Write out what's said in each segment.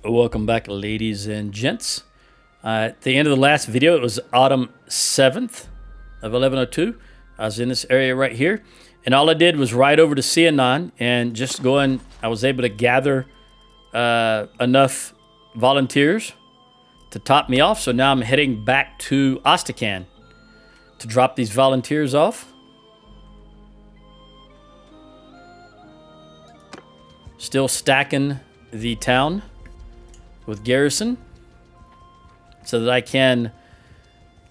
Welcome back, ladies and gents. At the end of the last video, it was autumn 7th of 1102. I was in this area right here, and all I did was ride over to Sianon and just I was able to gather enough volunteers to top me off. So now I'm heading back to Ostrakhan to drop these volunteers off. Still stacking the town with garrison so that I can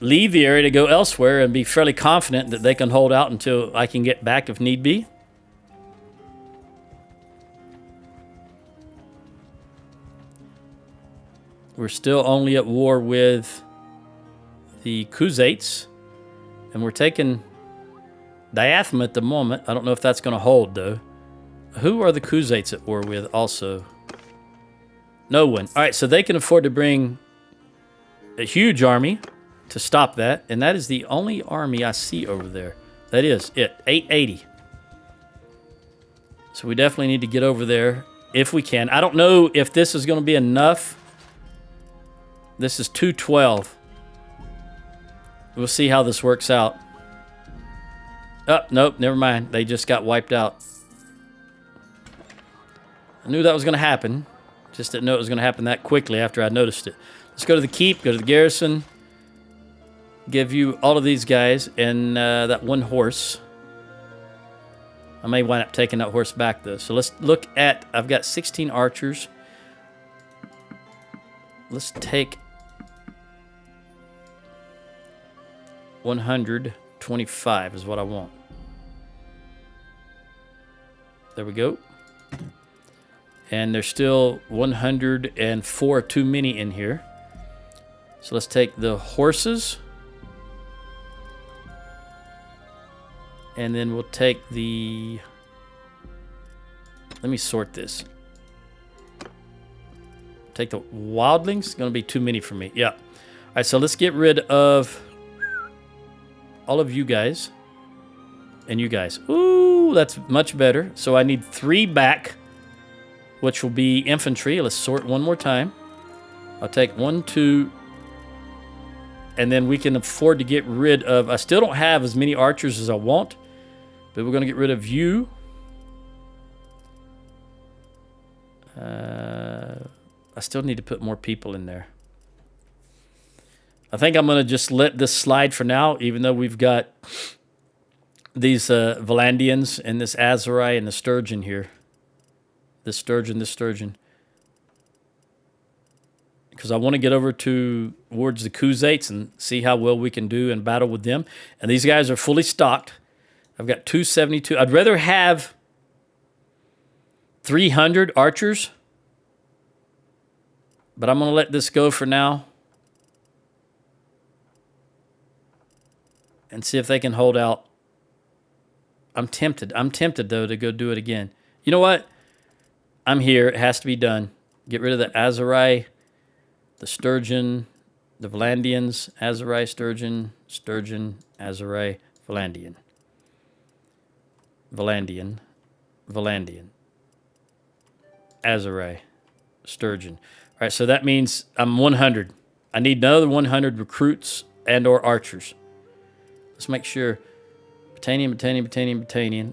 leave the area to go elsewhere and be fairly confident that they can hold out until I can get back if need be. We're still only at war with the Khuzaits, and we're taking Diathema at the moment. I don't know if that's going to hold, though. Who are the Khuzaits at war with also? No one. All right, so they can afford to bring a huge army to stop that, and that is the only army I see over there. That is it, 880. So we definitely need to get over there if we can. I don't know if this is going to be enough. This is 212. We'll see how this works out. Oh, nope, never mind. They just got wiped out. I knew that was going to happen. Just didn't know it was going to happen that quickly after I noticed it. Let's go to the keep, go to the garrison. Give you all of these guys and that one horse. I may wind up taking that horse back, though. So let's look at... I've got 16 archers. Let's take 125 is what I want. There we go. And there's still 104 too many in here. So let's take the horses. And then we'll take the... Let me sort this. Take the wildlings. It's going to be too many for me. Yeah. All right, so let's get rid of all of you guys. And you guys. Ooh, that's much better. So I need 3 back, which will be infantry. Let's sort one more time. I'll take 1, 2, and then we can afford to get rid of... I still don't have as many archers as I want, but we're going to get rid of you. I still need to put more people in there. I think I'm going to just let this slide for now, even though we've got these Valandians and this Azurai and the Sturgeon here. This sturgeon. Because I want to get over towards the Khuzaits and see how well we can do in battle with them. And these guys are fully stocked. I've got 272. I'd rather have 300 archers. But I'm going to let this go for now. And see if they can hold out. I'm tempted. Though, to go do it again. You know what? I'm here. It has to be done. Get rid of the Azurai, the Sturgeon, the Valandians, Azurai, Sturgeon, Azurai, Valandian. Azurai, Sturgeon. All right, so that means I'm 100. I need another 100 recruits and or archers. Let's make sure. Battanian. Battanian.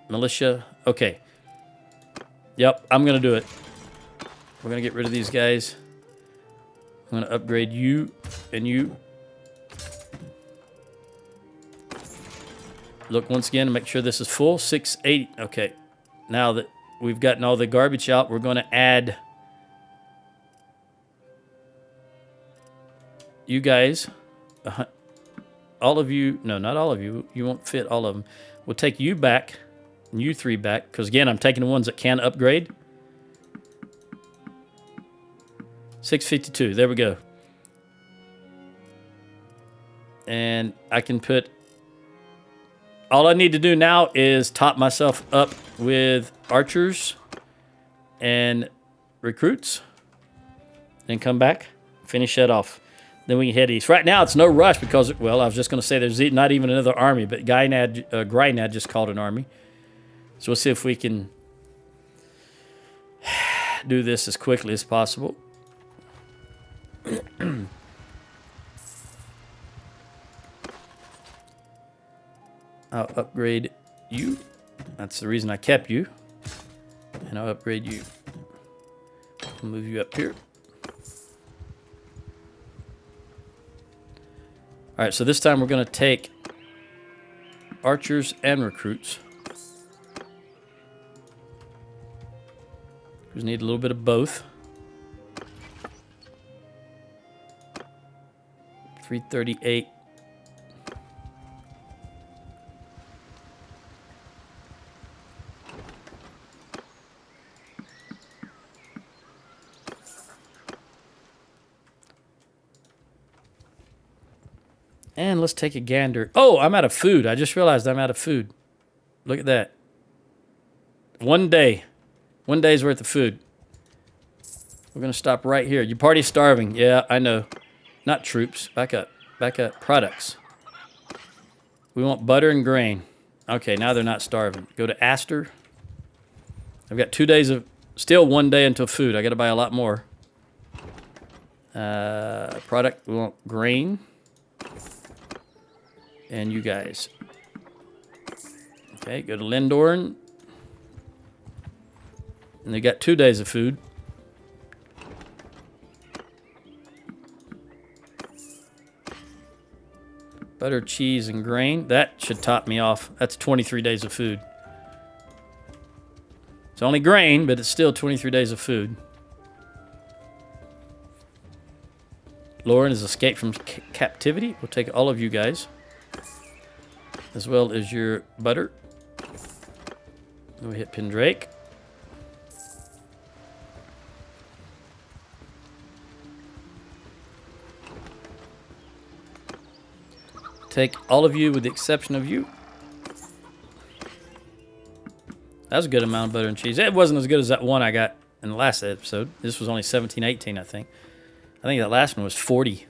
Militia. Okay. Yep, I'm going to do it. We're going to get rid of these guys. I'm going to upgrade you and you. Look once again to make sure this is full. 680. Okay. Now that we've gotten all the garbage out, we're going to add you guys. All of you, no, not all of you. You won't fit all of them. We'll take you back and you 3 back. Because, again, I'm taking the ones that can upgrade. 652. There we go. And I can put... All I need to do now is top myself up with archers and recruits. Then come back. Finish that off. Then we can head east. Right now, it's no rush because, well, I was just going to say there's not even another army, but Grynad just called an army. So we'll see if we can do this as quickly as possible. I'll upgrade you. That's the reason I kept you. And I'll upgrade you. I'll move you up here. Alright, so this time we're going to take archers and recruits. We need a little bit of both. 338. And let's take a gander. Oh, I'm out of food. I just realized I'm out of food. Look at that. 1 day. 1 day's worth of food. We're going to stop right here. Your party's starving. Yeah, I know. Not troops. Back up. Back up. Products. We want butter and grain. Okay, now they're not starving. Go to Aster. I've got 2 days of... Still 1 day until food. I got to buy a lot more. Product. We want grain. And you guys. Okay, go to Lindorn. And they got 2 days of food. Butter, cheese, and grain. That should top me off. That's 23 days of food. It's only grain, but it's still 23 days of food. Lauren has escaped from captivity. We'll take all of you guys. As well as your butter. We hit Pendrake. Take all of you with the exception of you. That was a good amount of butter and cheese. It wasn't as good as that one I got in the last episode. This was only 17, 18, I think. I think that last one was 40.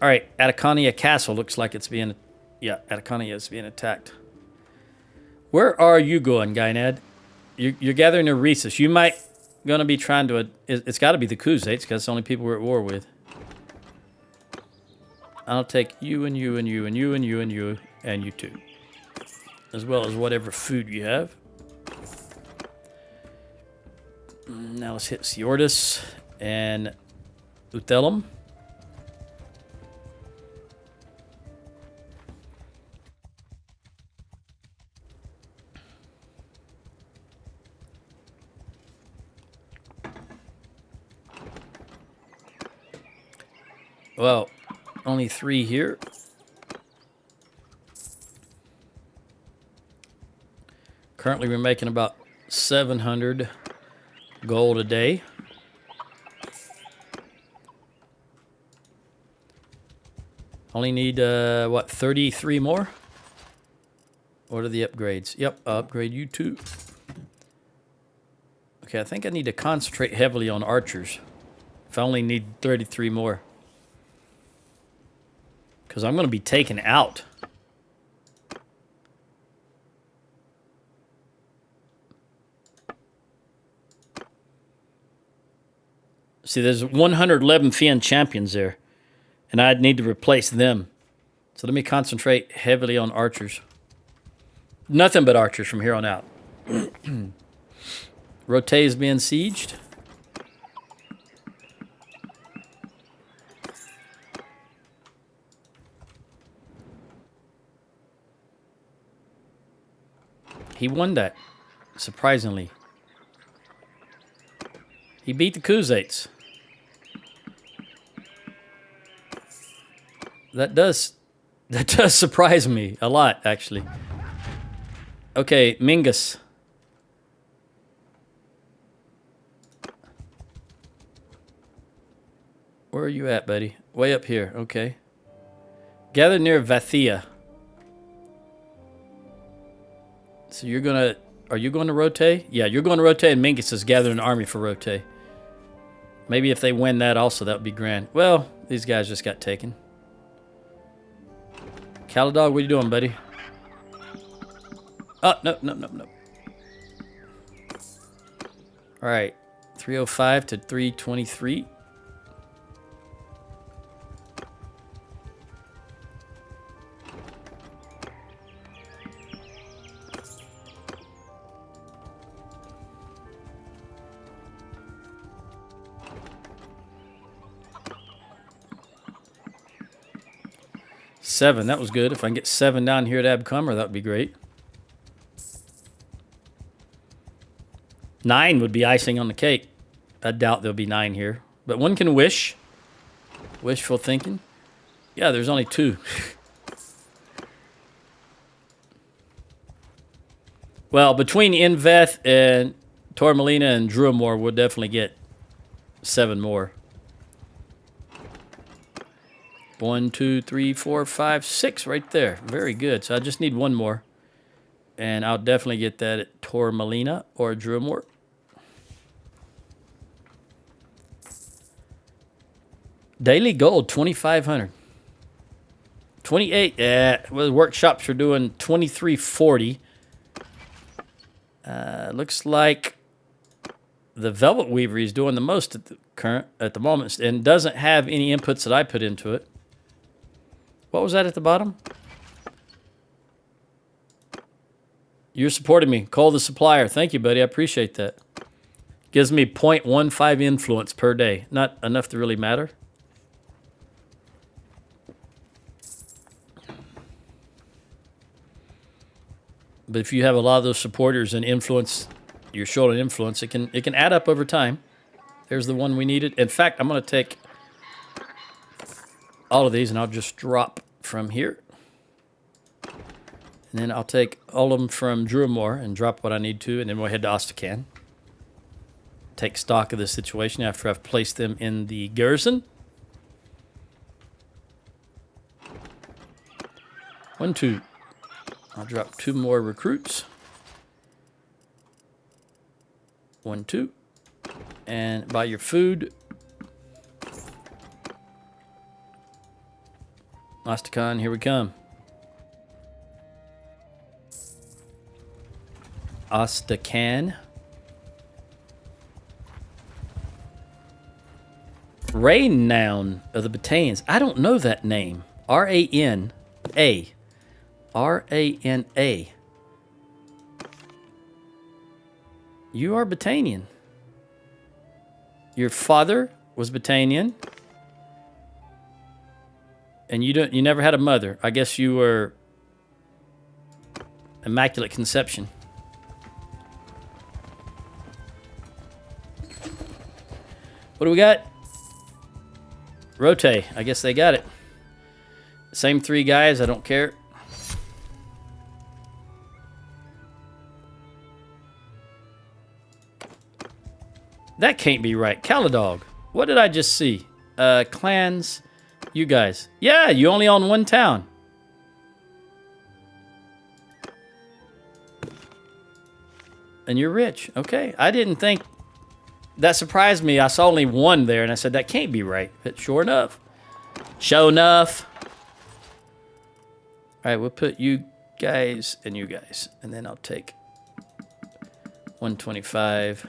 All right, Battania Castle looks like it's being... Yeah, Battania is being attacked. Where are you going, Grynad? You're gathering a recess. You might gonna be trying to... It's got to be the Khuzaits, because it's the only people we're at war with. I'll take you and you and you and you and you and you and you two. As well as whatever food you have. Now let's hit Siordis and Utellum. Well, only 3 here. Currently, we're making about 700 gold a day. Only need, what, 33 more? What are the upgrades? Yep, I'll upgrade you too. Okay, I think I need to concentrate heavily on archers. If I only need 33 more. Because I'm going to be taken out. See, there's 111 Fian champions there. And I'd need to replace them. So let me concentrate heavily on archers. Nothing but archers from here on out. Rote is being sieged. He won that, surprisingly. He beat the Khuzaits. That does surprise me a lot, actually. Okay, Mingus. Where are you at, buddy? Way up here, okay. Gather near Vathia. So you're gonna... Are you going to Rote? Yeah, you're going to Rote, and Mingus is gathering an army for Rote. Maybe if they win that also, that would be grand. Well, these guys just got taken. Caladog, what are you doing, buddy? Oh, no. All right. 305 to 323. Seven, that was good. If I can get 7 down here at Abcomer, that would be great. 9 would be icing on the cake. I doubt there'll be 9 here. But one can wish. Wishful thinking. Yeah, there's only 2. Well, between Inveth and Tormelina and Druamore, we'll definitely get 7 more. 1, 2, 3, 4, 5, 6 right there. Very good. So I just need 1 more. And I'll definitely get that at Tormelina or Druamore. Daily gold, 2,500. 28. Well, the workshops are doing 2340. Looks like the Velvet Weaver is doing the most at the moment, and doesn't have any inputs that I put into it. What was that at the bottom? You're supporting me. Call the supplier. Thank you, buddy. I appreciate that. Gives me 0.15 influence per day. Not enough to really matter. But if you have a lot of those supporters and influence, you're short on influence, it can add up over time. There's the one we needed. In fact, I'm going to take all of these and I'll just drop from here. And then I'll take all of them from Druamore and drop what I need to, and then we'll head to Ostracan. Take stock of the situation after I've placed them in the garrison. 1, 2. I'll drop 2 more recruits. 1, 2. And buy your food. Ostracan, here we come. Ostracan. Renown of the Battanians. I don't know that name. R-A-N-A. R-A-N-A. You are Battanian. Your father was Battanian. And you never had a mother. I guess you were Immaculate Conception. What do we got? Rote. I guess they got it. Same 3 guys. I don't care. That can't be right. Caladog. What did I just see? Clans. You guys. Yeah, you only own 1 town. And you're rich. Okay. I didn't think... That surprised me. I saw only 1 there, and I said, that can't be right. But sure enough. Sure enough. All right, we'll put you guys and you guys. And then I'll take 125.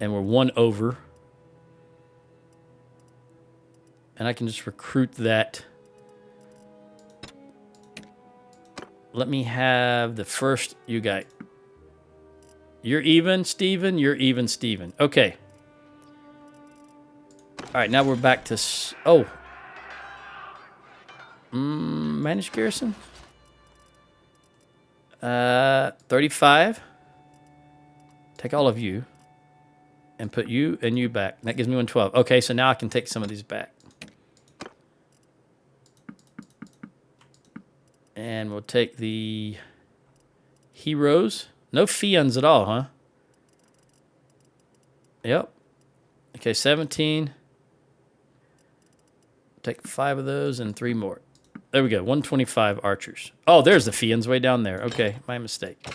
And we're 1 over. And I can just recruit that. Let me have the first you guys. You're even, Steven. You're even, Steven. Okay. All right, now we're back to... managed garrison? 35. Take all of you. And put you and you back. That gives me 112. Okay, so now I can take some of these back. And we'll take the heroes. No fians at all, huh? Yep. Okay, 17. Take 5 of those and 3 more. There we go. 125 archers. Oh, there's the fians way down there. Okay, my mistake.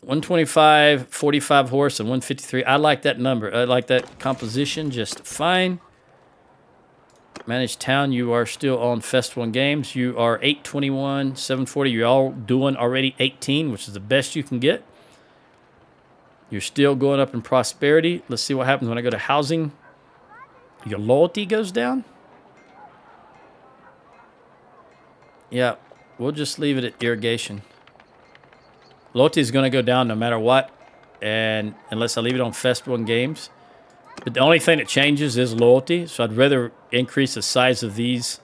125, 45 horse, and 153. I like that number. I like that composition just fine. Managed town, you are still on Festival and Games. You are 821, 740. You're all doing already 18, which is the best you can get. You're still going up in prosperity. Let's see what happens when I go to housing. Your loyalty goes down. Yeah, we'll just leave it at irrigation. Loyalty is going to go down no matter what, and unless I leave it on Festival and Games. But the only thing that changes is loyalty, so I'd rather increase the size of these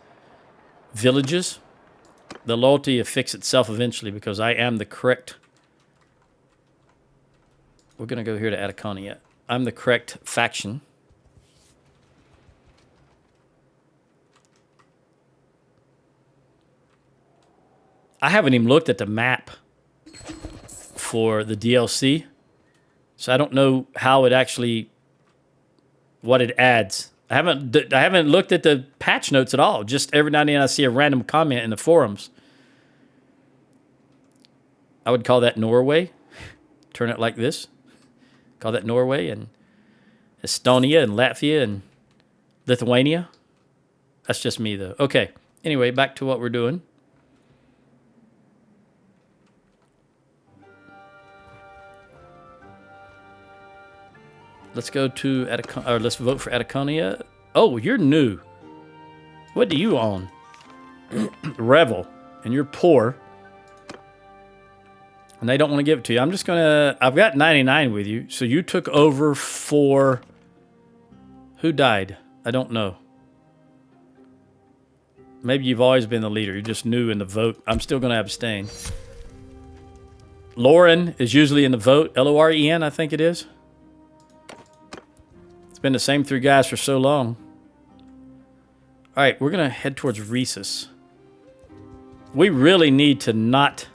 villages. The loyalty will fix itself eventually because I am the correct... We're going to go here to Battania. I'm the correct faction. I haven't even looked at the map for the DLC, so I don't know how it actually... what it adds. I haven't looked at the patch notes at all. Just every now and then I see a random comment in the forums. I would call that Norway. Turn it like this. Call that Norway and Estonia and Latvia and Lithuania. That's just me though. Okay. Anyway, back to what we're doing. Let's go to or let's vote for Battania. Oh, you're new. What do you own? Revel. And you're poor. And they don't want to give it to you. I'm just going to... I've got 99 with you. So you took over for... Who died? I don't know. Maybe you've always been the leader. You're just new in the vote. I'm still going to abstain. Lauren is usually in the vote. Loren, I think it is. Been the same three guys for so long. All right, we're going to head towards Rhesus. We really need to not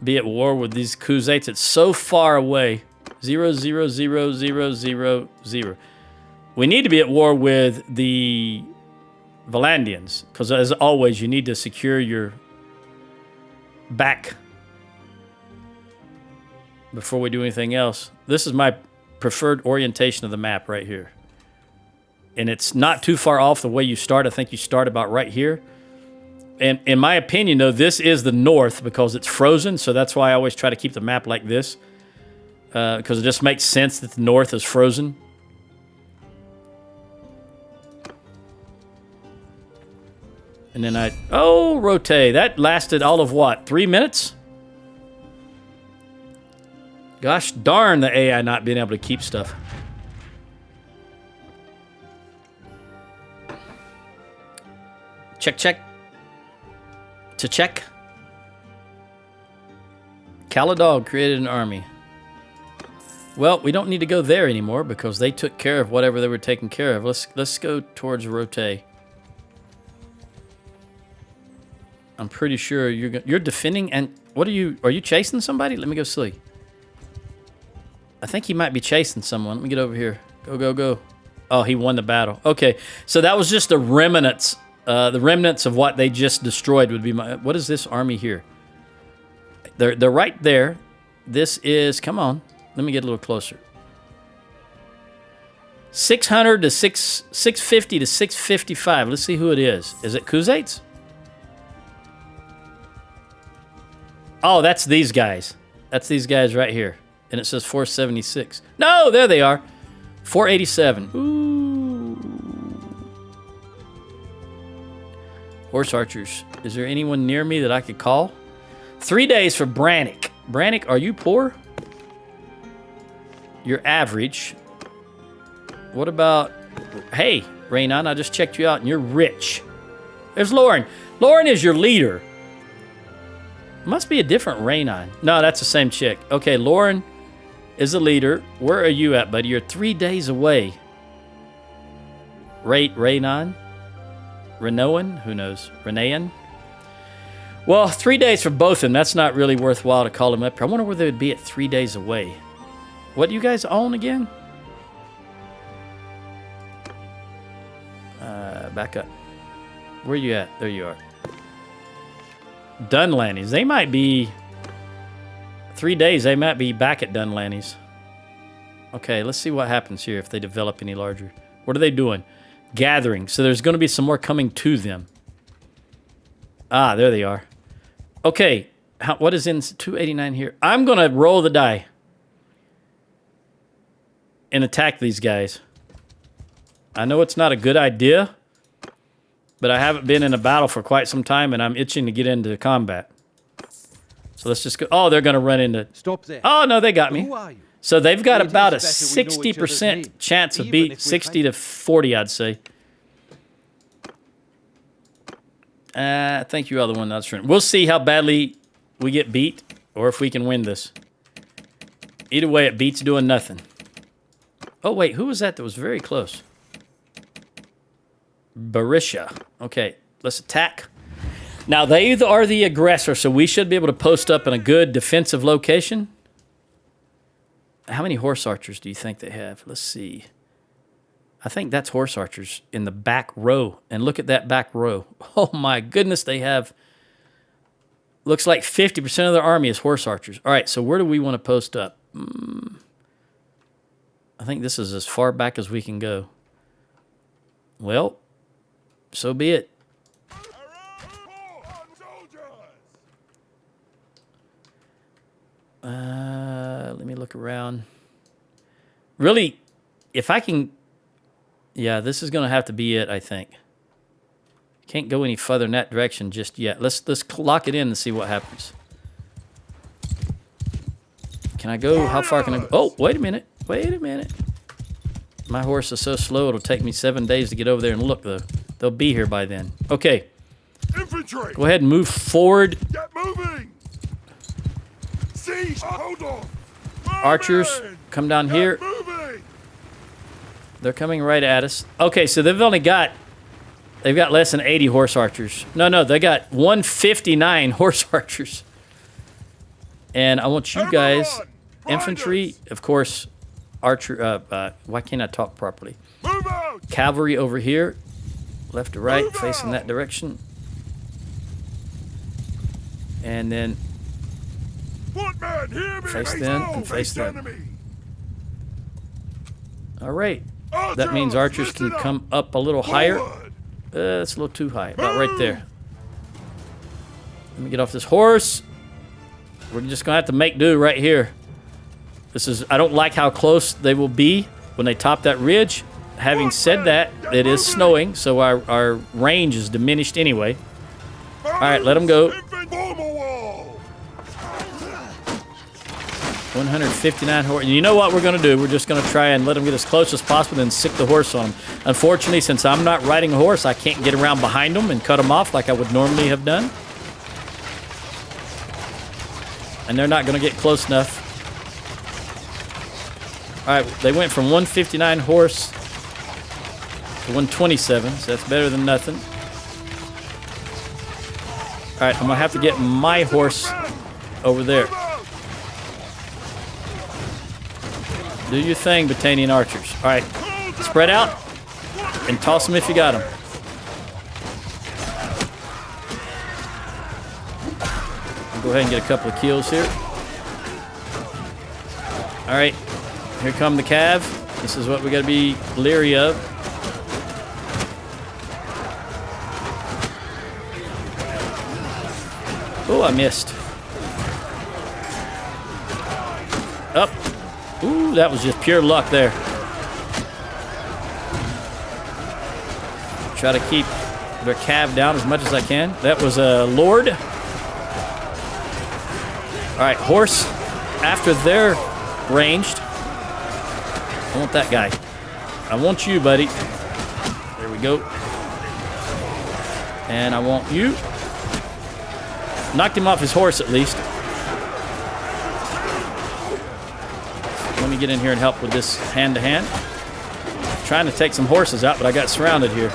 be at war with these Khuzaits. It's so far away. 0, 0, 0, 0, 0, 0. We need to be at war with the Valandians, because as always, you need to secure your back before we do anything else. This is my preferred orientation of the map right here. And it's not too far off the way you start. I think you start about right here. And in my opinion, though, this is the north because it's frozen. So that's why I always try to keep the map like this. Because it just makes sense that the north is frozen. And then oh, rotate. That lasted all of what? 3 minutes? Gosh darn the AI not being able to keep stuff. Check, check. To check. Caladog created an army. Well, we don't need to go there anymore because they took care of whatever they were taking care of. Let's go towards Rote. I'm pretty sure you're defending, and what are you chasing somebody? Let me go see. I think he might be chasing someone. Let me get over here. Go, go, go. Oh, he won the battle. Okay, so that was just the remnants. The remnants of what they just destroyed would be my... What is this army here? They're right there. This is... Come on. Let me get a little closer. 600 to 650 to 655. Let's see who it is. Is it Khuzaits? Oh, that's these guys. That's these guys right here. And it says 476. No, there they are. 487. Ooh. Horse archers. Is there anyone near me that I could call? 3 days for Brannick. Brannick, are you poor? You're average. What about... Hey, Raynon, I just checked you out and you're rich. There's Lauren. Lauren is your leader. Must be a different Raynon. No, that's the same chick. Okay, Lauren is the leader. Where are you at, buddy? You're 3 days away. Raynon? Renoan? Who knows? Renayan? Well, 3 days for both of them. That's not really worthwhile to call them up here. I wonder where they would be at 3 days away. What do you guys own again? Back up. Where are you at? There you are. Dunlandies. They might be 3 days, they might be back at Dunlanny's. Okay, let's see what happens here if they develop any larger. What are they doing? Gathering. So there's going to be some more coming to them. Ah, there they are. Okay, what is in 289 here? I'm going to roll the die and attack these guys. I know it's not a good idea, but I haven't been in a battle for quite some time, and I'm itching to get into combat. So let's just go. Oh, they're going to run into... Stop there. Oh, no, they got me. Who are you? So they've got It about a is better we know each other's 60% names, chance of even beat, if we 60 to 40, I'd say. I think you are the one that's running. We'll see how badly we get beat or if we can win this. Either way, it beats doing nothing. Oh, wait, who was that was very close? Barisha. Okay, let's attack. Now, they are the aggressor, so we should be able to post up in a good defensive location. How many horse archers do you think they have? Let's see. I think that's horse archers in the back row. And look at that back row. Oh, my goodness, they have... Looks like 50% of their army is horse archers. All right, so where do we want to post up? I think this is as far back as we can go. Well, so be it. Let me look around. Really, if I can... Yeah, this is going to have to be it, I think. Can't go any further in that direction just yet. Let's lock it in and see what happens. Can I go? How far can I go? Oh, wait a minute. Wait a minute. My horse is so slow, it'll take me 7 days to get over there and look, though. They'll be here by then. Okay. Infantry! Go ahead and move forward. Get moving! Siege! Hold on! Archers, come down here. Moving! They're coming right at us. Okay, so they've got less than 80 horse archers. No, they got 159 horse archers. And I want you guys, infantry, of course, archer, why can't I talk properly? Move out! Cavalry over here, left to right, facing that direction. And then Footman, hear me! face them and face them. Enemy. All right. Archers, That means archers can listen up. come up a little higher. Forward. That's a little too high. About right there. Let me get off this horse. We're just going to have to make do right here. I don't like how close they will be when they top that ridge. Having said that, it is snowing, so our range is diminished anyway. All right, let them go. Form a wall. 159 horse. And you know what we're going to do? We're just going to try and let them get as close as possible and sick the horse on them. Unfortunately, since I'm not riding a horse, I can't get around behind them and cut them off like I would normally have done. And they're not going to get close enough. All right, they went from 159 horse to 127, so that's better than nothing. All right, I'm going to have to get my horse over there. Do your thing, Battanian archers. All right, spread out and toss them if you got them. I'll go ahead and get a couple of kills here. All right, here come the cav. This is what we got to be leery of. Oh, I missed. Up. Ooh, that was just pure luck there. Try to keep their cav down as much as I can. That was a lord. All right, horse. After they're ranged, I want that guy. I want you, buddy. There we go. And I want you. Knocked him off his horse at least. Let me get in here and help with this hand-to-hand. Trying to take some horses out, but I got surrounded here.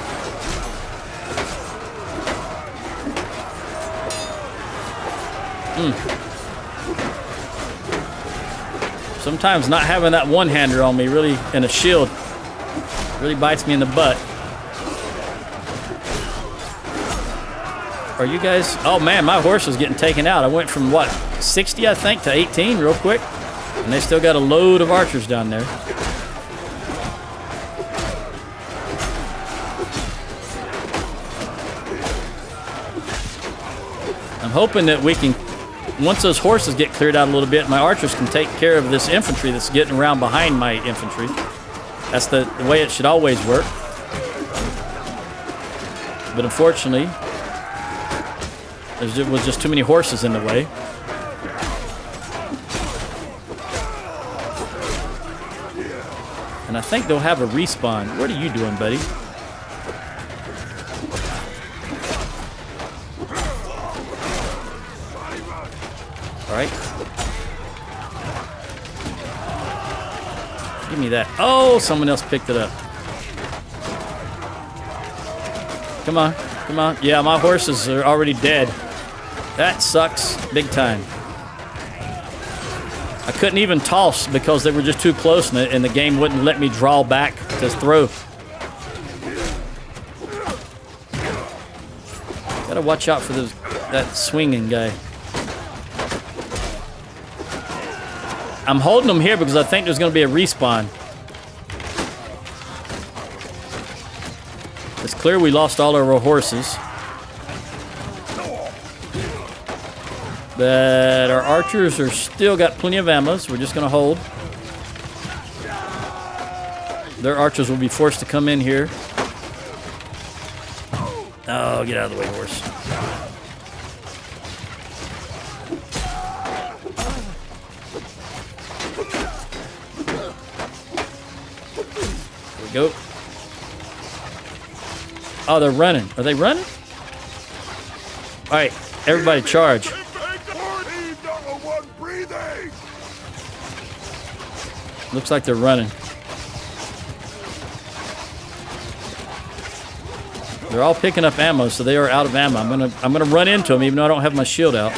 Sometimes not having that one-hander on me really, and a shield, really bites me in the butt. Are you guys... Oh, man, my horse is getting taken out. I went from, what, 60, I think, to 18 real quick. And they still got a load of archers down there. I'm hoping that we can... Once those horses get cleared out a little bit, my archers can take care of this infantry that's getting around behind my infantry. That's the way it should always work. But unfortunately... There was just too many horses in the way. And I think they'll have a respawn. What are you doing, buddy? All right. Give me that. Oh, someone else picked it up. Come on. Come on. Yeah, my horses are already dead. That sucks big time. I couldn't even toss because they were just too close and the game wouldn't let me draw back to throw. Gotta watch out for that swinging guy. I'm holding them here because I think there's gonna be a respawn. It's clear we lost all of our horses. But our archers are still got plenty of ammo, so we're just going to hold. Their archers will be forced to come in here. Oh, get out of the way, horse. There we go. Oh, they're running. Are they running? All right, everybody charge. Looks like they're running. They're all picking up ammo, so they are out of ammo. I'm gonna run into them, even though I don't have my shield out.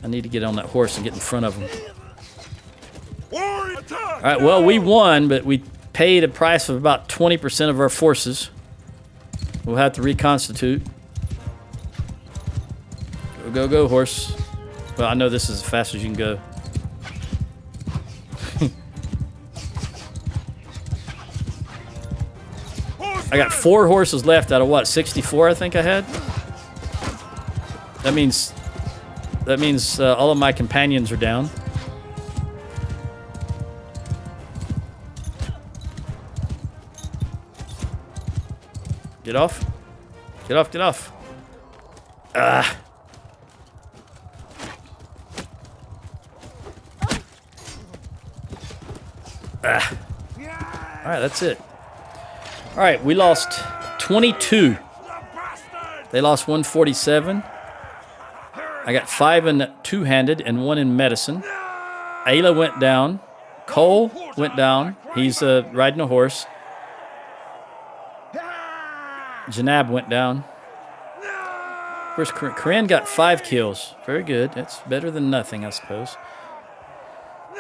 I need to get on that horse and get in front of them. All right, well, we won, but we paid a price of about 20% of our forces. We'll have to reconstitute. Go, go, go, horse. Well, I know this is as fast as you can go. I got 4 horses left out of what, 64 I think I had? That means all of my companions are down. Get off. Get off, get off. Ah. Ah. All right, that's it. All right, we lost 22. They lost 147. I got 5 in two-handed and 1 in medicine. Ayla went down. Cole went down. He's riding a horse. Janab went down. Of course, Corinne got 5 kills. Very good. That's better than nothing, I suppose.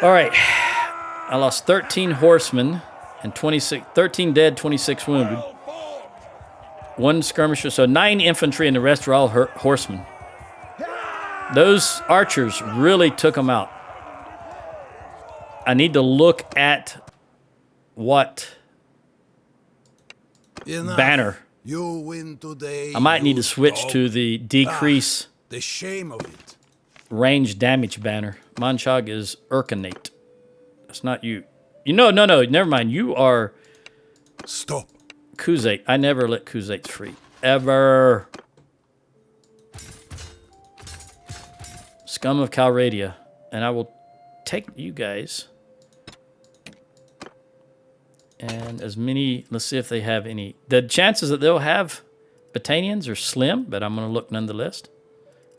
All right. I lost 13 horsemen and 13 dead, 26 wounded. 1 skirmisher, so 9 infantry and the rest are all horsemen. Those archers really took them out. I need to look at what banner. You win today. I might need to switch to the decrease the shame of it. range damage banner. Manchag is Urkanate. That's not you. No, never mind. You are Stop. Kuzate. I never let Kuzates free. Ever. Scum of Calradia. And I will take you guys. And as many, let's see if they have any. The chances that they'll have Battanians are slim, but I'm going to look nonetheless.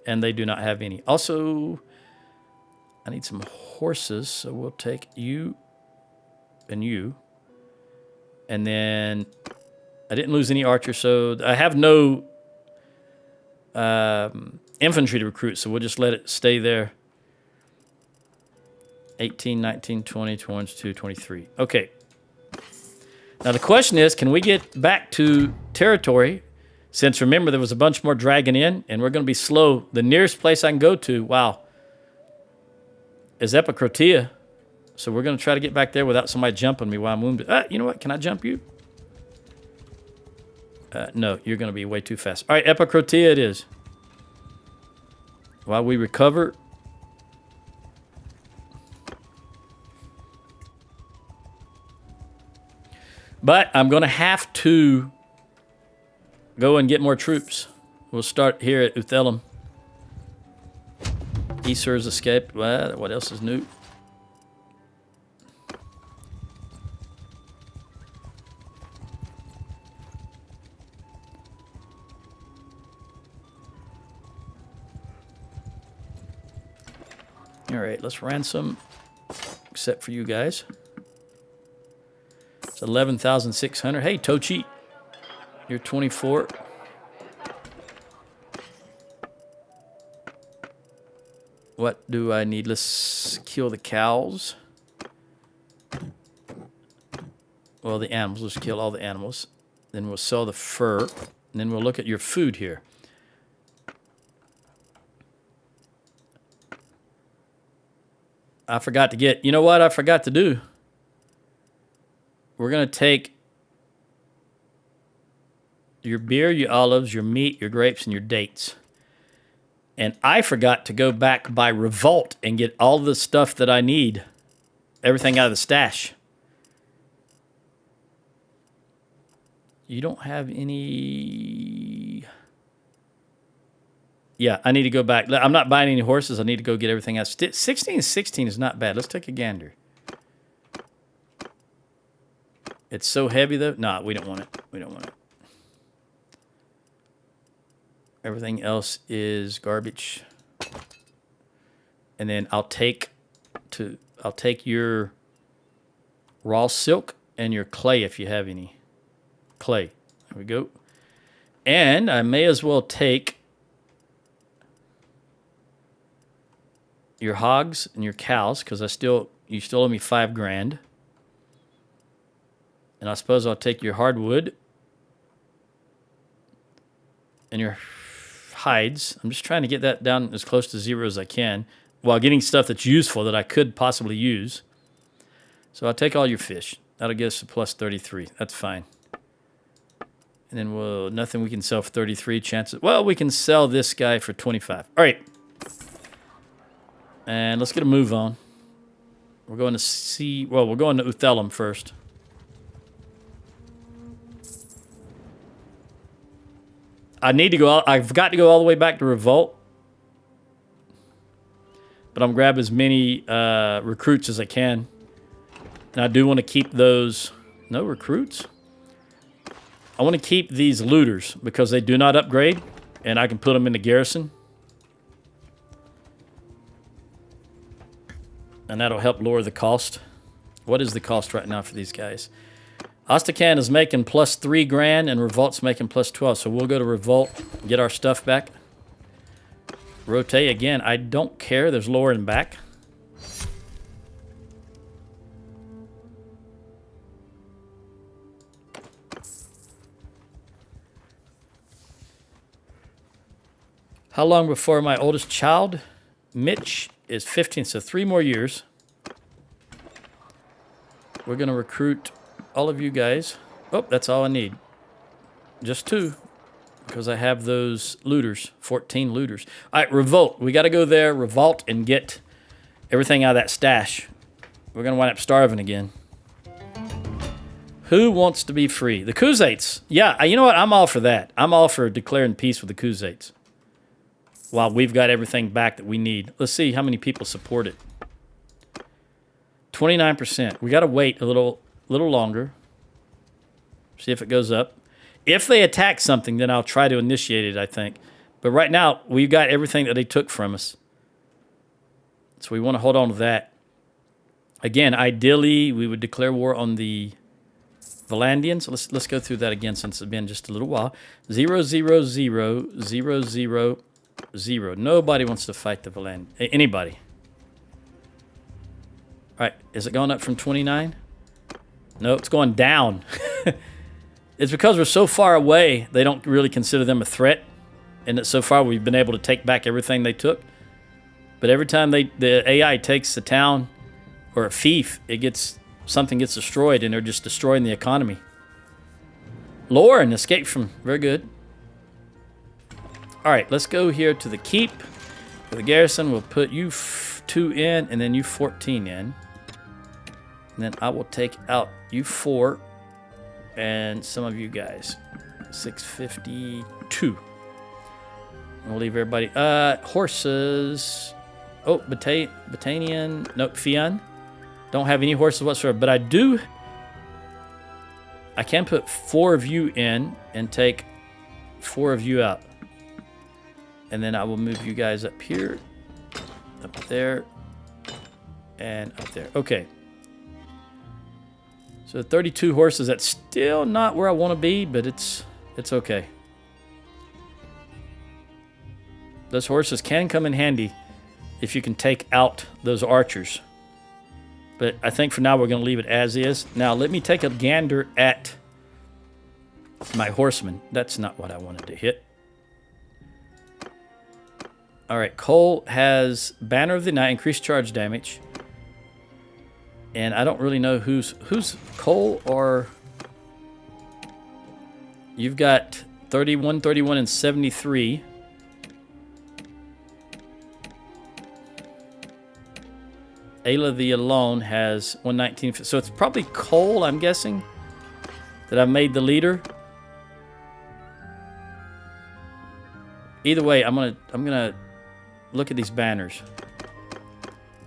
And they do not have any. Also, I need some horses, so we'll take you and you. And then I didn't lose any archers, so I have no infantry to recruit, so we'll just let it stay there. 18, 19, 20, 22, 23. Okay. Now the question is, can we get back to territory? Since remember, there was a bunch more dragging in, and we're going to be slow. The nearest place I can go to, wow, is Epicrotea. So we're going to try to get back there without somebody jumping me while I'm wounded. You know what? Can I jump you? No, you're going to be way too fast. All right, Epicrotea it is. While we recover. But I'm going to have to go and get more troops. We'll start here at Uthelum. Aesir's escaped. Well, what else is new? All right, let's ransom, except for you guys. It's 11,600. Hey, Tochi, you're 24. What do I need? Let's kill the cows. Well, the animals. Let's kill all the animals. Then we'll sell the fur. And then we'll look at your food here. I forgot to get... You know what I forgot to do? We're going to take your beer, your olives, your meat, your grapes, and your dates. And I forgot to go back by Revolt and get all the stuff that I need. Everything out of the stash. You don't have any... Yeah, I need to go back. I'm not buying any horses. I need to go get everything else. 16 is not bad. Let's take a gander. It's so heavy, though. Nah, we don't want it. We don't want it. Everything else is garbage. And then I'll take your raw silk and your clay if you have any. Clay. There we go. And I may as well take your hogs and your cows, because you still owe me 5 grand. And I suppose I'll take your hardwood and your hides. I'm just trying to get that down as close to 0 as I can while getting stuff that's useful that I could possibly use. So I'll take all your fish. That'll get us to plus 33. That's fine. And then nothing we can sell for 33 chances. Well, we can sell this guy for 25. All right. And let's get a move on. We're going to we're going to Uthelum first. I've got to go all the way back to Revolt. But I'm grabbing as many recruits as I can. And I do want to keep those... No recruits? I want to keep these looters because they do not upgrade. And I can put them in the garrison. And that'll help lower the cost. What is the cost right now for these guys? Ostacan is making plus 3 grand and Revolt's making plus 12. So we'll go to Revolt, get our stuff back. Rotate again. I don't care. There's lower and back. How long before my oldest child? Mitch is 15, so 3 more years. We're going to recruit all of you guys. Oh, that's all I need. Just 2, because I have those looters, 14 looters. All right, Revolt. We got to go there, Revolt, and get everything out of that stash. We're going to wind up starving again. Who wants to be free? The Khuzaits. Yeah, you know what? I'm all for that. I'm all for declaring peace with the Khuzaits. While we've got everything back that we need. Let's see how many people support it. 29%. We got to wait a little longer. See if it goes up. If they attack something, then I'll try to initiate it, I think. But right now, we've got everything that they took from us. So we want to hold on to that. Again, ideally, we would declare war on the Valandians. Let's go through that again since it's been just a little while. 0, 0, 0, 0, 0, 0. Nobody wants to fight the Valandians. Anybody. All right, is it going up from 29? No, it's going down. It's because we're so far away, they don't really consider them a threat. And that so far we've been able to take back everything they took. But every time the AI takes a town or a fief, something gets destroyed, and they're just destroying the economy. Lauren escaped from... Very good. All right, let's go here to the keep. For the garrison, we'll put you 2 in, and then you 14 in. And then I will take out you 4 and some of you guys. 652. And we'll leave everybody. Horses. Oh, Battanian. No, Fian. Don't have any horses whatsoever, but I can put 4 of you in and take 4 of you out. And then I will move you guys up here, up there, and up there. Okay. So 32 horses, that's still not where I want to be, but it's okay. Those horses can come in handy if you can take out those archers. But I think for now we're going to leave it as is. Now let me take a gander at my horsemen. That's not what I wanted to hit. All right, Cole has Banner of the Night, increased charge damage. And I don't really know who's Cole or... You've got 31, 31, and 73. Ayla the Alone has 119. So it's probably Cole, I'm guessing, that I've made the leader. Either way, I'm gonna look at these banners.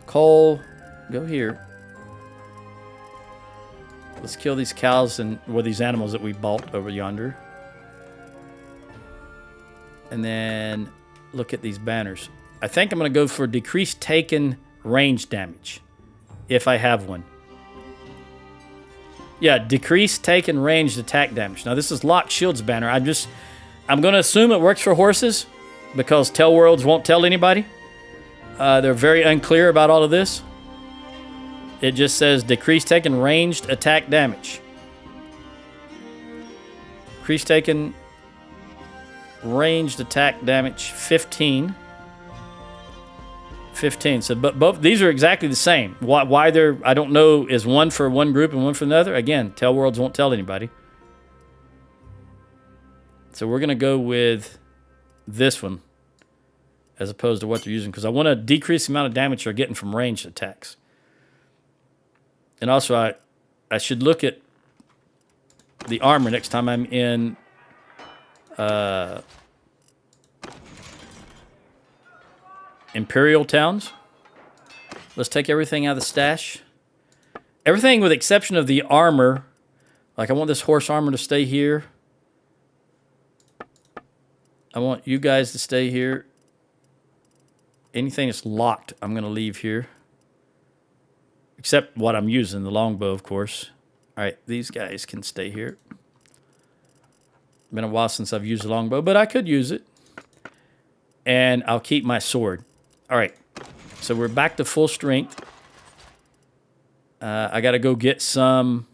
Cole, go here. Let's kill these cows or these animals that we bought over yonder. And then look at these banners. I think I'm gonna go for decreased taken range damage, if I have one. Yeah, decrease taken ranged attack damage. Now this is Locked Shield's banner. I'm going to assume it works for horses because Tell Worlds won't tell anybody. They're very unclear about all of this. It just says decrease taken ranged attack damage. Decrease taken ranged attack damage 15. 15. So, but both these are exactly the same. Why they're, I don't know, is one for one group and one for another. Again, Tell Worlds won't tell anybody. So we're going to go with this one as opposed to what they're using because I want to decrease the amount of damage they're getting from ranged attacks. And also, I should look at the armor next time I'm in Imperial towns. Let's take everything out of the stash. Everything with the exception of the armor. Like I want this horse armor to stay here. I want you guys to stay here. Anything that's locked, I'm going to leave here. Except what I'm using, the longbow, of course. All right, these guys can stay here. Been a while since I've used the longbow, but I could use it. And I'll keep my sword. All right, so we're back to full strength. I got to go get some...